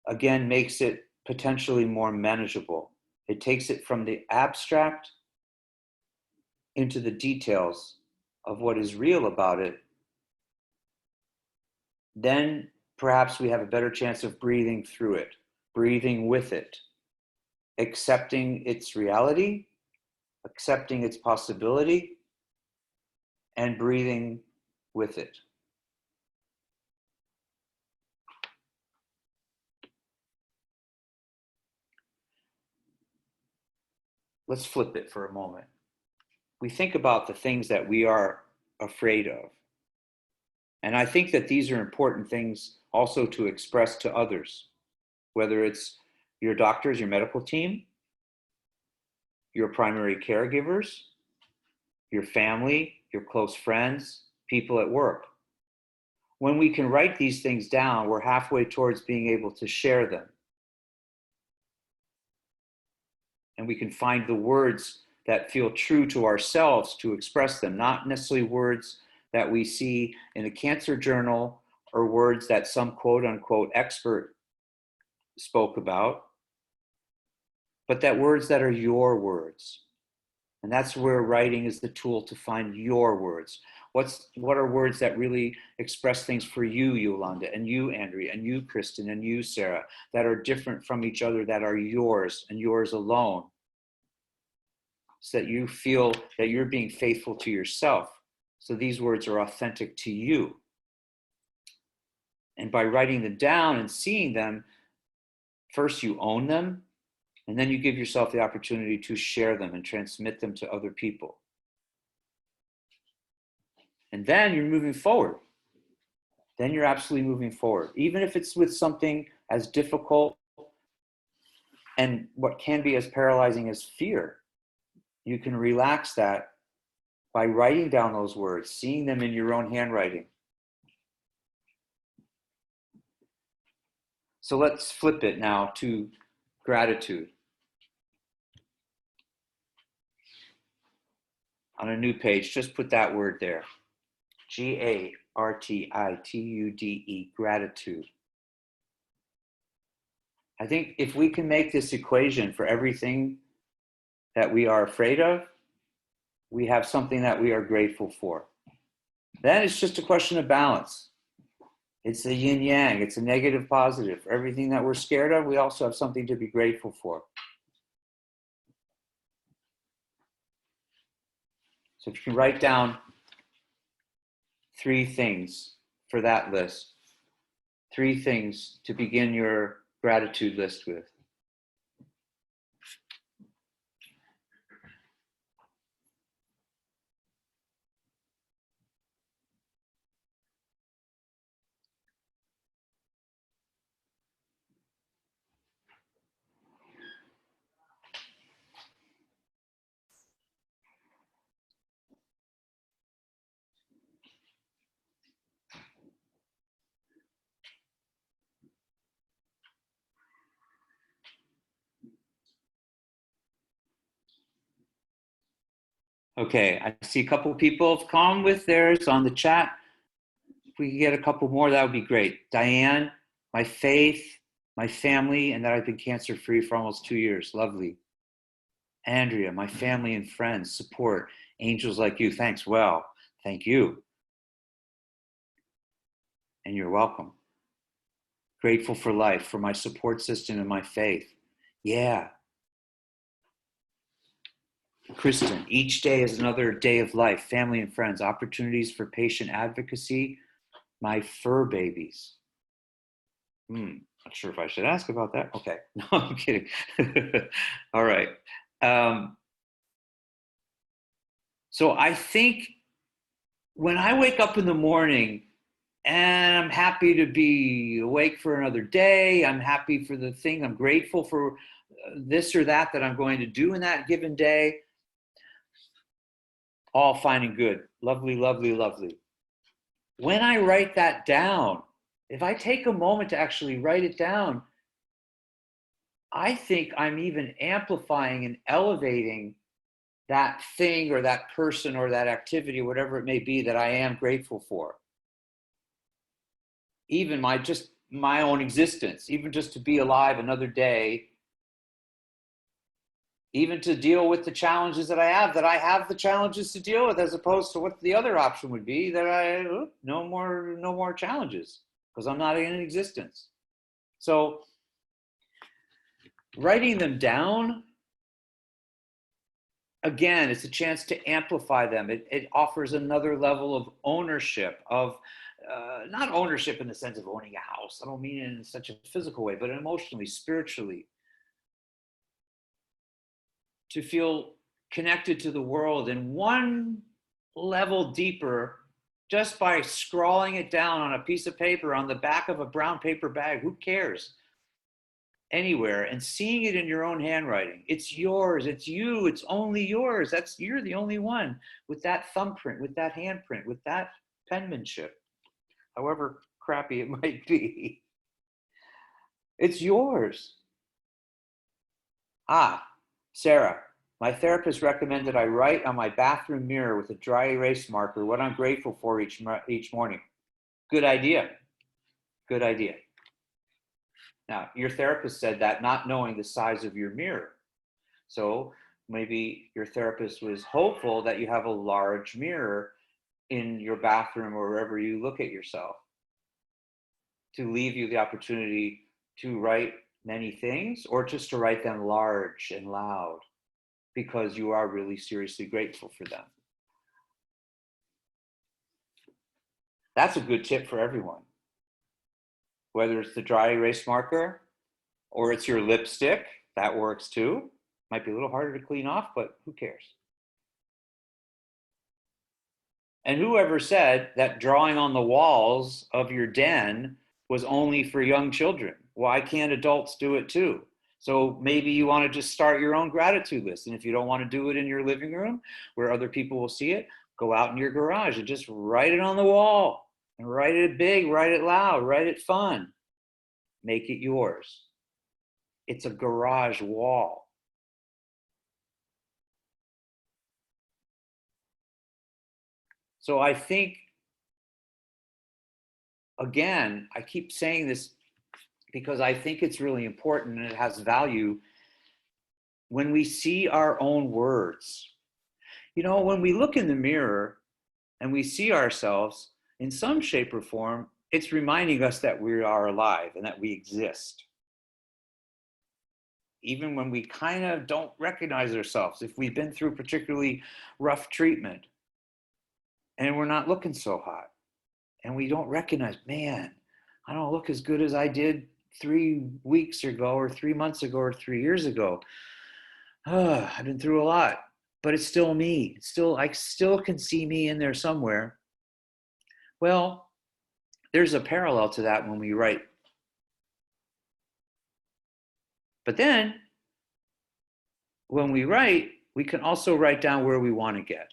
again, makes it potentially more manageable. It takes it from the abstract into the details of what is real about it. Then perhaps we have a better chance of breathing through it, breathing with it, accepting its reality, accepting its possibility, and breathing with it. Let's flip it for a moment. We think about the things that we are afraid of. And I think that these are important things also to express to others, whether it's your doctors, your medical team, your primary caregivers, your family, your close friends, people at work. When we can write these things down, we're halfway towards being able to share them. And we can find the words that feel true to ourselves to express them, not necessarily words that we see in a cancer journal or words that some quote unquote expert spoke about, but that words that are your words. And that's where writing is the tool to find your words. What are words that really express things for you, Yolanda, and you, Andrea, and you, Kristen, and you, Sarah, that are different from each other, that are yours and yours alone, so that you feel that you're being faithful to yourself. So these words are authentic to you. And by writing them down and seeing them, first you own them, and then you give yourself the opportunity to share them and transmit them to other people. And then you're moving forward. Then you're absolutely moving forward. Even if it's with something as difficult and what can be as paralyzing as fear, you can relax that by writing down those words, seeing them in your own handwriting. So let's flip it now to gratitude. on a new page, just put that word there. Gratitude, gratitude. I think if we can make this equation for everything that we are afraid of, we have something that we are grateful for. Then it's just a question of balance. It's a yin yang, it's a negative positive. For everything that we're scared of, we also have something to be grateful for. So if you can write down 3 things for that list, 3 things to begin your gratitude list with. Okay, I see a couple people have come with theirs on the chat. If we could get a couple more, that would be great. Diane, my faith, my family, and that I've been cancer-free for almost 2 years. Lovely. Andrea, my family and friends, support, angels like you. Thanks. Well, thank you. And you're welcome. Grateful for life, for my support system and my faith. Yeah. Kristen, each day is another day of life, family and friends, opportunities for patient advocacy, my fur babies. Not sure if I should ask about that. Okay, no, I'm kidding. All right. So I think when I wake up in the morning and I'm happy to be awake for another day, I'm happy for the thing, I'm grateful for this or that I'm going to do in that given day. All fine and good. Lovely, lovely, lovely. When I write that down, if I take a moment to actually write it down, I think I'm even amplifying and elevating that thing or that person or that activity, whatever it may be, that I am grateful for. Even my own existence, even just to be alive another day, even to deal with the challenges that I have the challenges to deal with, as opposed to what the other option would be, that no more challenges because I'm not in existence. So writing them down, again, it's a chance to amplify them. It offers another level of ownership, of not ownership in the sense of owning a house. I don't mean it in such a physical way, but emotionally, spiritually, to feel connected to the world in one level deeper just by scrawling it down on a piece of paper on the back of a brown paper bag. Who cares? Anywhere, and seeing it in your own handwriting. It's yours, it's you, it's only yours. You're the only one with that thumbprint, with that handprint, with that penmanship, however crappy it might be. It's yours. Sarah, my therapist recommended I write on my bathroom mirror with a dry erase marker what I'm grateful for each morning. Good idea. Good idea. Now, your therapist said that not knowing the size of your mirror. So maybe your therapist was hopeful that you have a large mirror in your bathroom or wherever you look at yourself, to leave you the opportunity to write many things, or just to write them large and loud because you are really seriously grateful for them. That's a good tip for everyone. Whether it's the dry erase marker or it's your lipstick, that works too. Might be a little harder to clean off, but who cares? And whoever said that drawing on the walls of your den was only for young children? Why can't adults do it too? So maybe you want to just start your own gratitude list. And if you don't want to do it in your living room where other people will see it, go out in your garage and just write it on the wall. And write it big, write it loud, write it fun. Make it yours. It's a garage wall. So I think, again, I keep saying this because I think it's really important and it has value when we see our own words. You know, when we look in the mirror and we see ourselves in some shape or form, it's reminding us that we are alive and that we exist. Even when we kind of don't recognize ourselves, if we've been through particularly rough treatment and we're not looking so hot and we don't recognize, man, I don't look as good as I did 3 weeks ago or 3 months ago or 3 years ago. I've been through a lot, but it's still me. I still can see me in there somewhere. Well, there's a parallel to that when we write. But then when we write, we can also write down where we want to get.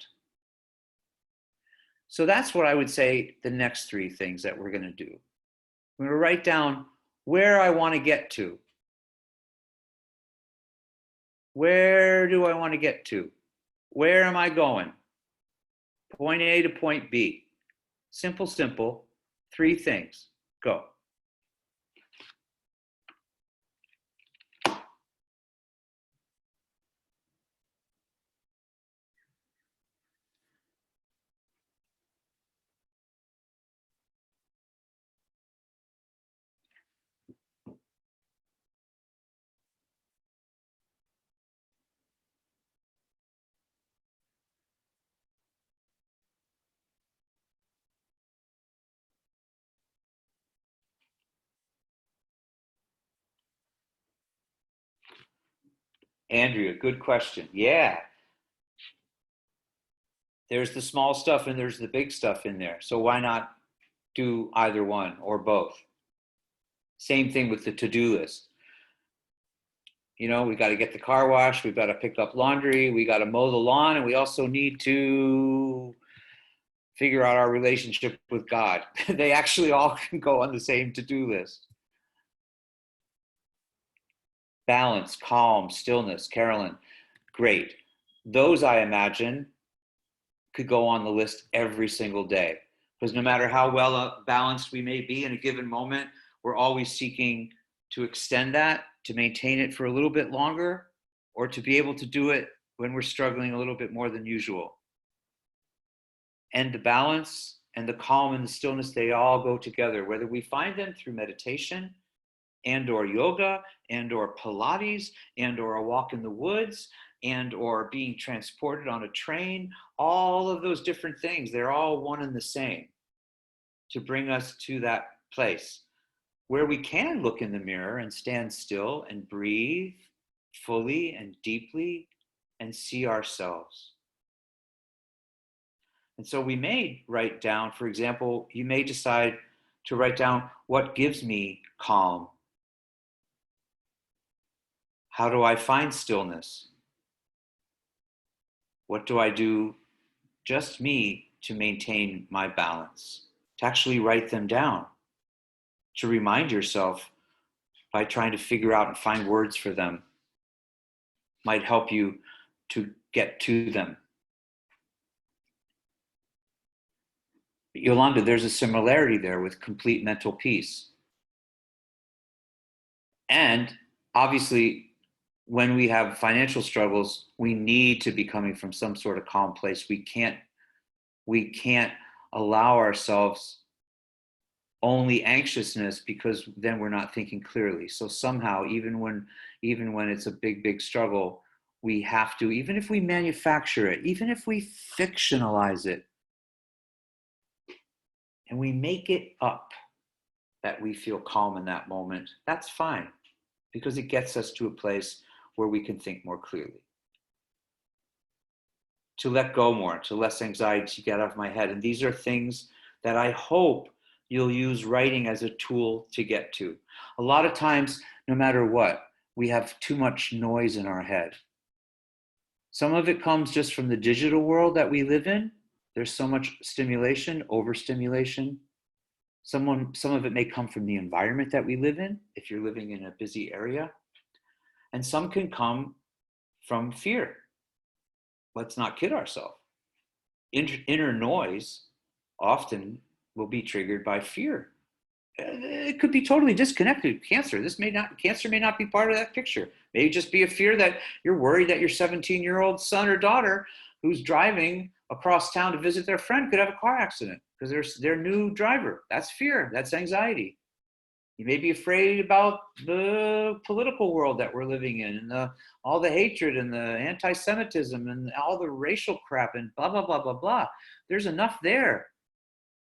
So that's what I would say the next 3 things that we're going to do. I'm going to write down where I want to get to. Where do I want to get to? Where am I going? Point A to point B. Simple, simple. 3 things. Go. Andrea, good question. Yeah, there's the small stuff and there's the big stuff in there. So why not do either one or both? Same thing with the to-do list. You know, we got to get the car washed, we've got to pick up laundry, we got to mow the lawn, and we also need to figure out our relationship with God. They actually all can go on the same to-do list. Balance, calm, stillness, Carolyn, great. Those, I imagine, could go on the list every single day. Because no matter how well balanced we may be in a given moment, we're always seeking to extend that, to maintain it for a little bit longer, or to be able to do it when we're struggling a little bit more than usual. And the balance and the calm and the stillness, they all go together, whether we find them through meditation and or yoga and or Pilates and or a walk in the woods and or being transported on a train. All of those different things, they're all one and the same to bring us to that place where we can look in the mirror and stand still and breathe fully and deeply and see ourselves. And so we may write down, for example, you may decide to write down what gives me calm. How do I find stillness? What do I do, just me, to maintain my balance? To actually write them down, to remind yourself by trying to figure out and find words for them might help you to get to them. Yolanda, there's a similarity there with complete mental peace. And obviously, when we have financial struggles, we need to be coming from some sort of calm place. We can't allow ourselves only anxiousness, because then we're not thinking clearly. So somehow, even when it's a big struggle, we have to, even if we manufacture it, even if we fictionalize it, and we make it up that we feel calm in that moment, that's fine, because it gets us to a place where we can think more clearly. To let go more, to less anxiety, to get out of my head. And these are things that I hope you'll use writing as a tool to get to. A lot of times, no matter what, we have too much noise in our head. Some of it comes just from the digital world that we live in. There's so much stimulation, overstimulation. Some of it may come from the environment that we live in, if you're living in a busy area. And some can come from fear. Let's not kid ourselves. Inner noise often will be triggered by fear. It could be totally disconnected. Cancer may not be part of that picture. Maybe just be a fear that you're worried that your 17-year-old son or daughter who's driving across town to visit their friend could have a car accident because there's their new driver. That's fear. That's anxiety. You may be afraid about the political world that we're living in, and all the hatred and the anti-Semitism and all the racial crap and blah, blah, blah, blah, blah. There's enough there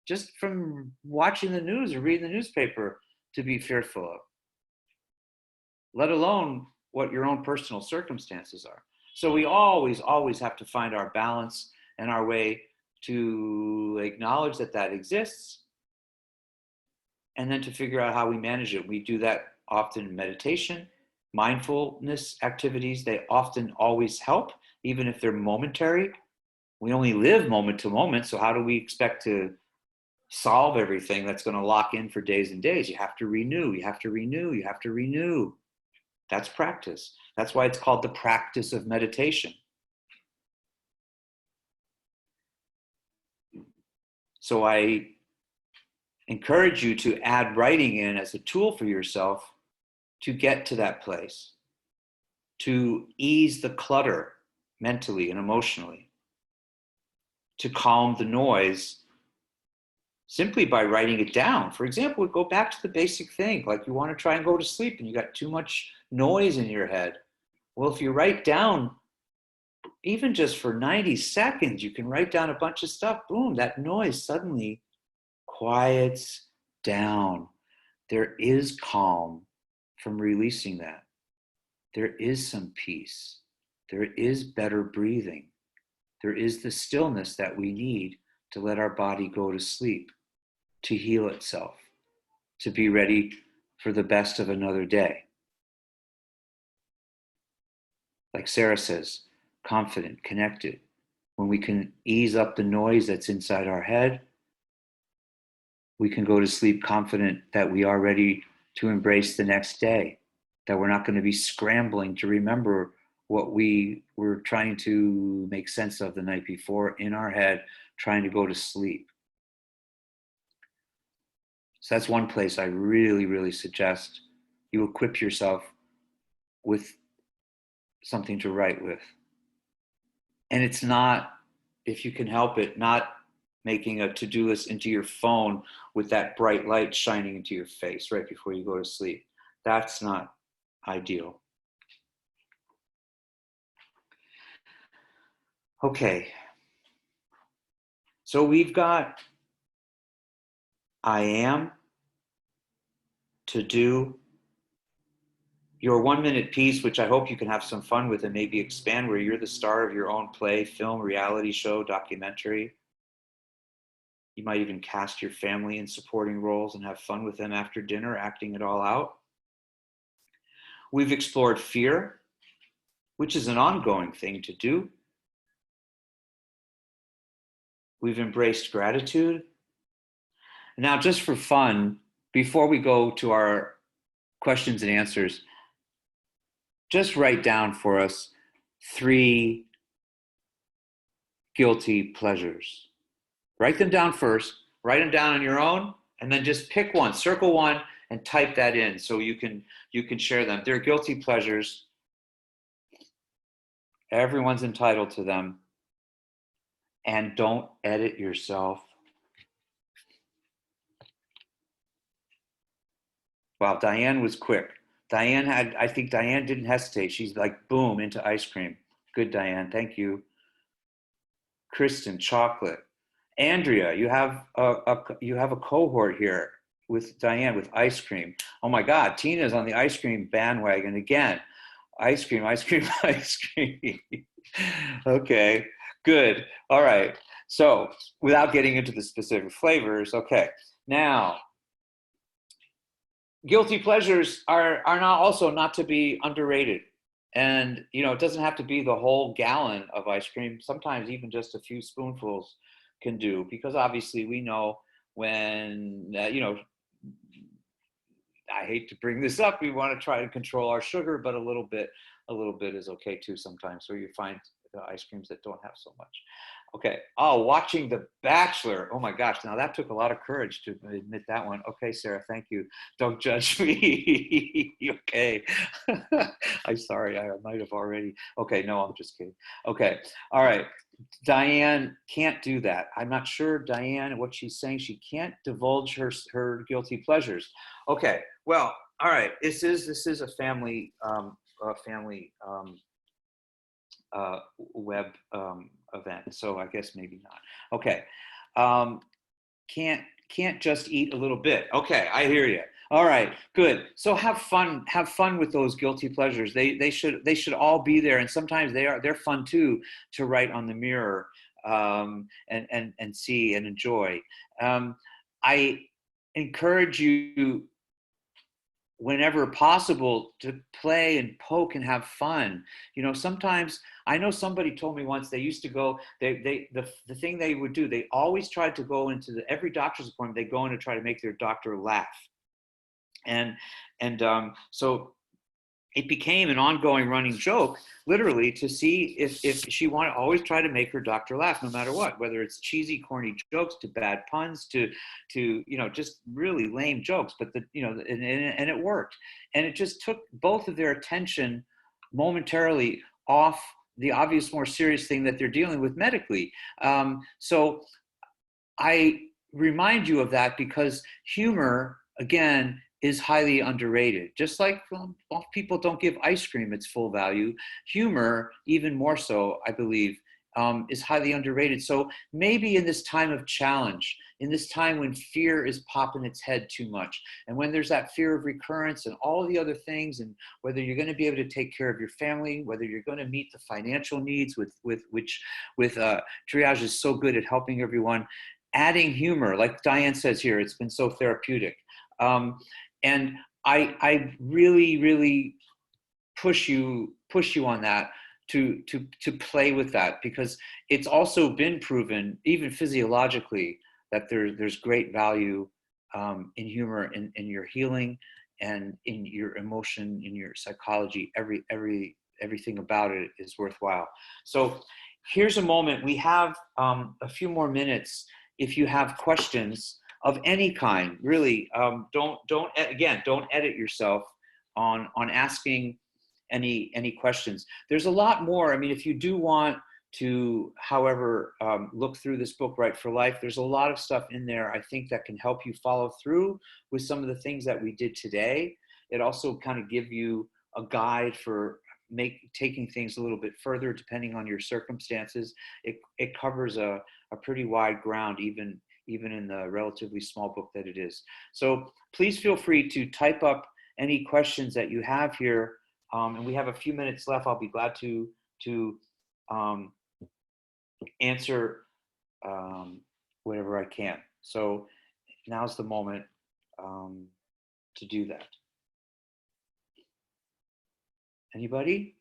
just from watching the news or reading the newspaper to be fearful of, let alone what your own personal circumstances are. So we always, always have to find our balance and our way to acknowledge that that exists, and then to figure out how we manage it. We do that often in meditation, mindfulness activities. They often always help, even if they're momentary. We only live moment to moment, so how do we expect to solve everything that's going to lock in for days and days? You have to renew, you have to renew, you have to renew. That's practice. That's why it's called the practice of meditation. So I encourage you to add writing in as a tool for yourself to get to that place, to ease the clutter mentally and emotionally, to calm the noise simply by writing it down. For example, go back to the basic thing, like you want to try and go to sleep and you got too much noise in your head. Well, if you write down, even just for 90 seconds, you can write down a bunch of stuff, boom, that noise suddenly quiets down. There is calm from releasing that. There is some peace. There is better breathing. There is the stillness that we need to let our body go to sleep, to heal itself, to be ready for the best of another day. Like Sarah says, confident, connected. When we can ease up the noise that's inside our head, we can go to sleep confident that we are ready to embrace the next day, that we're not going to be scrambling to remember what we were trying to make sense of the night before in our head, trying to go to sleep. So that's one place I really, really suggest you equip yourself with something to write with. And it's not, if you can help it, not making a to-do list into your phone with that bright light shining into your face right before you go to sleep. That's not ideal. Okay. So we've got I am, to do, your 1-minute piece, which I hope you can have some fun with and maybe expand, where you're the star of your own play, film, reality show, documentary. You might even cast your family in supporting roles and have fun with them after dinner, acting it all out. We've explored fear, which is an ongoing thing to do. We've embraced gratitude. Now, just for fun, before we go to our questions and answers, just write down for us 3 guilty pleasures. Write them down first, write them down on your own, and then just pick one, circle one, and type that in so you can share them. They're guilty pleasures. Everyone's entitled to them. And don't edit yourself. Wow, Diane was quick. I think Diane didn't hesitate. She's like, boom, into ice cream. Good, Diane, thank you. Kristen, chocolate. Andrea, you have a cohort here with Diane with ice cream. Oh my God, Tina's on the ice cream bandwagon again. Ice cream, ice cream, ice cream. Okay, good. All right. So without getting into the specific flavors, okay. Now, guilty pleasures are not to be underrated. And, it doesn't have to be the whole gallon of ice cream. Sometimes even just a few spoonfuls can do, because obviously we know when, I hate to bring this up, we want to try to control our sugar, but a little bit is okay too sometimes. So you find the ice creams that don't have so much. Okay. Oh, watching The Bachelor. Oh my gosh. Now that took a lot of courage to admit that one. Okay, Sarah, thank you. Don't judge me. Okay. I'm sorry. I might have already. Okay. No, I'm just kidding. Okay. All right. Diane can't do that. I'm not sure, Diane, what she's saying. She can't divulge her guilty pleasures. Okay. Well, all right. This is a family web event, so I guess maybe not. Okay. Can't just eat a little bit. Okay, I hear you. All right, good. So have fun with those guilty pleasures. They should all be there, and sometimes they're fun too to write on the mirror, and see and enjoy. I encourage you whenever possible to play and poke and have fun. Sometimes I know somebody told me once they used to go, the thing they would do, they always tried to go into every doctor's appointment, they go in to try to make their doctor laugh. So it became an ongoing running joke, literally, to see if she wanted, always try to make her doctor laugh, no matter what, whether it's cheesy, corny jokes, to bad puns, to just really lame jokes. But and it worked, and it just took both of their attention momentarily off the obvious, more serious thing that they're dealing with medically. So I remind you of that because humor, again, is highly underrated. Just like people don't give ice cream its full value, humor, even more so, I believe, is highly underrated. So maybe in this time of challenge, in this time when fear is popping its head too much, and when there's that fear of recurrence and all the other things, and whether you're going to be able to take care of your family, whether you're going to meet the financial needs with Triage is so good at helping everyone, adding humor, like Diane says here, it's been so therapeutic. And I really, really push you on that, to play with that, because it's also been proven, even physiologically, that there's great value in humor, in your healing, and in your emotion, in your psychology. Everything about it is worthwhile. So here's a moment. We have a few more minutes. If you have questions of any kind, really, don't edit yourself on asking any questions. There's a lot more. I mean, if you do want to, however, look through this book, Right for Life, there's a lot of stuff in there, I think, that can help you follow through with some of the things that we did today. It also kind of give you a guide for taking things a little bit further depending on your circumstances. It covers a pretty wide ground, even in the relatively small book that it is. So please feel free to type up any questions that you have here. And we have a few minutes left. I'll be glad to answer whatever I can. So now's the moment to do that. Anybody?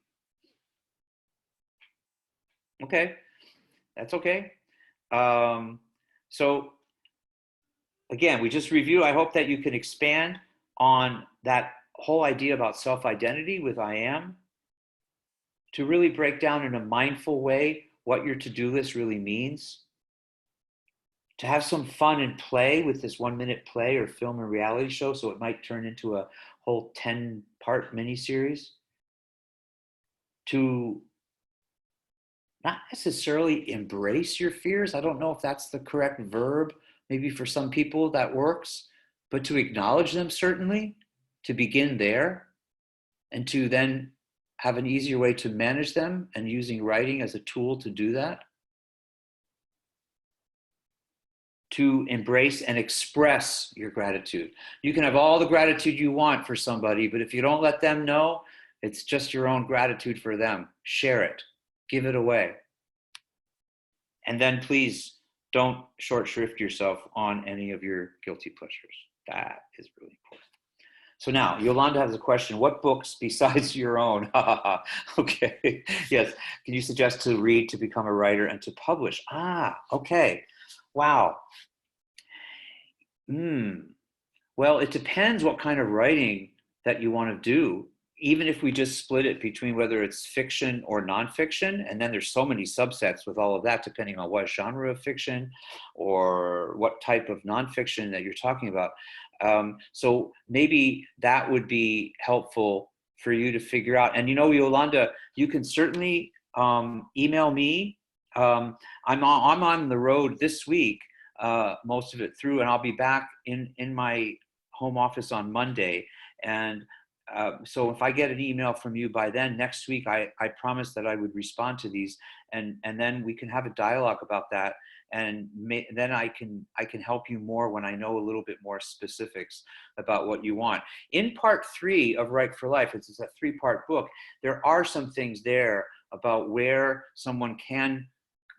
Okay, that's okay. So again, we just review. I hope that you can expand on that whole idea about self-identity with I am, to really break down in a mindful way what your to-do list really means, to have some fun and play with this 1-minute play or film or reality show, so it might turn into a whole 10-part miniseries, to not necessarily embrace your fears. I don't know if that's the correct verb. Maybe for some people that works, but to acknowledge them, certainly, to begin there, and to then have an easier way to manage them, and using writing as a tool to do that. To embrace and express your gratitude. You can have all the gratitude you want for somebody, but if you don't let them know, it's just your own gratitude for them. Share it, give it away. And then please don't short shrift yourself on any of your guilty pleasures. That is really important. So now, Yolanda has a question. What books besides your own? Okay, yes. Can you suggest to read to become a writer and to publish? Okay. Wow. Well, it depends what kind of writing that you want to do. even if we just split it between whether it's fiction or nonfiction, and then there's so many subsets with all of that, depending on what genre of fiction or what type of nonfiction that you're talking about. So maybe that would be helpful for you to figure out. And Yolanda, you can certainly email me. I'm on the road this week, most of it through, and I'll be back in my home office on Monday. And so if I get an email from you by then, next week, I promised that I would respond to these, and then we can have a dialogue about that. And then I can help you more when I know a little bit more specifics about what you want. In part 3 of Right for Life, it's a 3-part book, there are some things there about where someone can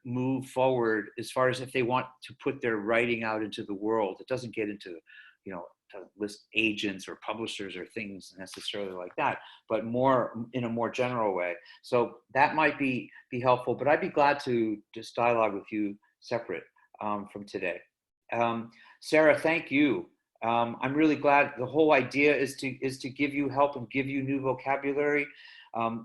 move forward as far as if they want to put their writing out into the world. It doesn't get into, to list agents or publishers or things necessarily like that, but more in a more general way. So that might be helpful, but I'd be glad to just dialogue with you separate from today. Sarah, thank you. I'm really glad. The whole idea is to give you help and give you new vocabulary,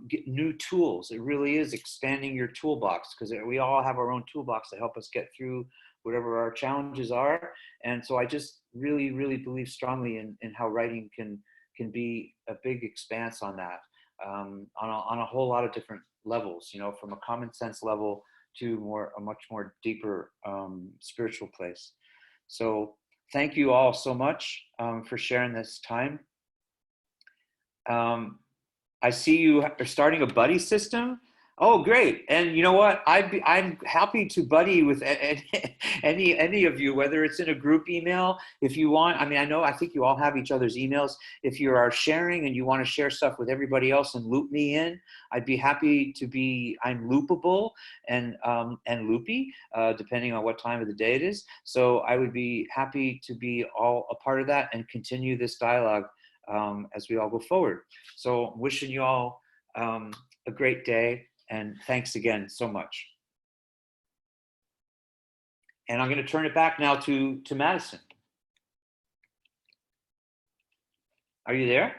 get new tools. It really is expanding your toolbox, because we all have our own toolbox to help us get through whatever our challenges are. And so I just really, really believe strongly in how writing can be a big expanse on that, on a whole lot of different levels, from a common sense level to a much more deeper spiritual place. So thank you all so much for sharing this time. I see you are starting a buddy system. Oh, great. And you know what? I'm happy to buddy with any of you, whether it's in a group email, if you want. I mean, I think you all have each other's emails. If you are sharing and you want to share stuff with everybody else and loop me in, I'd be happy to be, I'm loopable and loopy, depending on what time of the day it is. So I would be happy to be all a part of that and continue this dialogue as we all go forward. So wishing you all a great day, and thanks again so much. And I'm going to turn it back now to Madison. Are you there?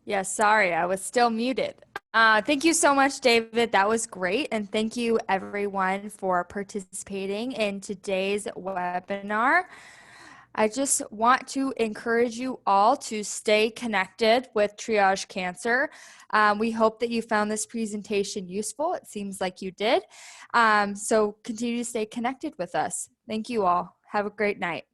Yes, sorry, I was still muted. Thank you so much, David. That was great. And thank you everyone for participating in today's webinar. I just want to encourage you all to stay connected with Triage Cancer. We hope that you found this presentation useful. It seems like you did. So continue to stay connected with us. Thank you all. Have a great night.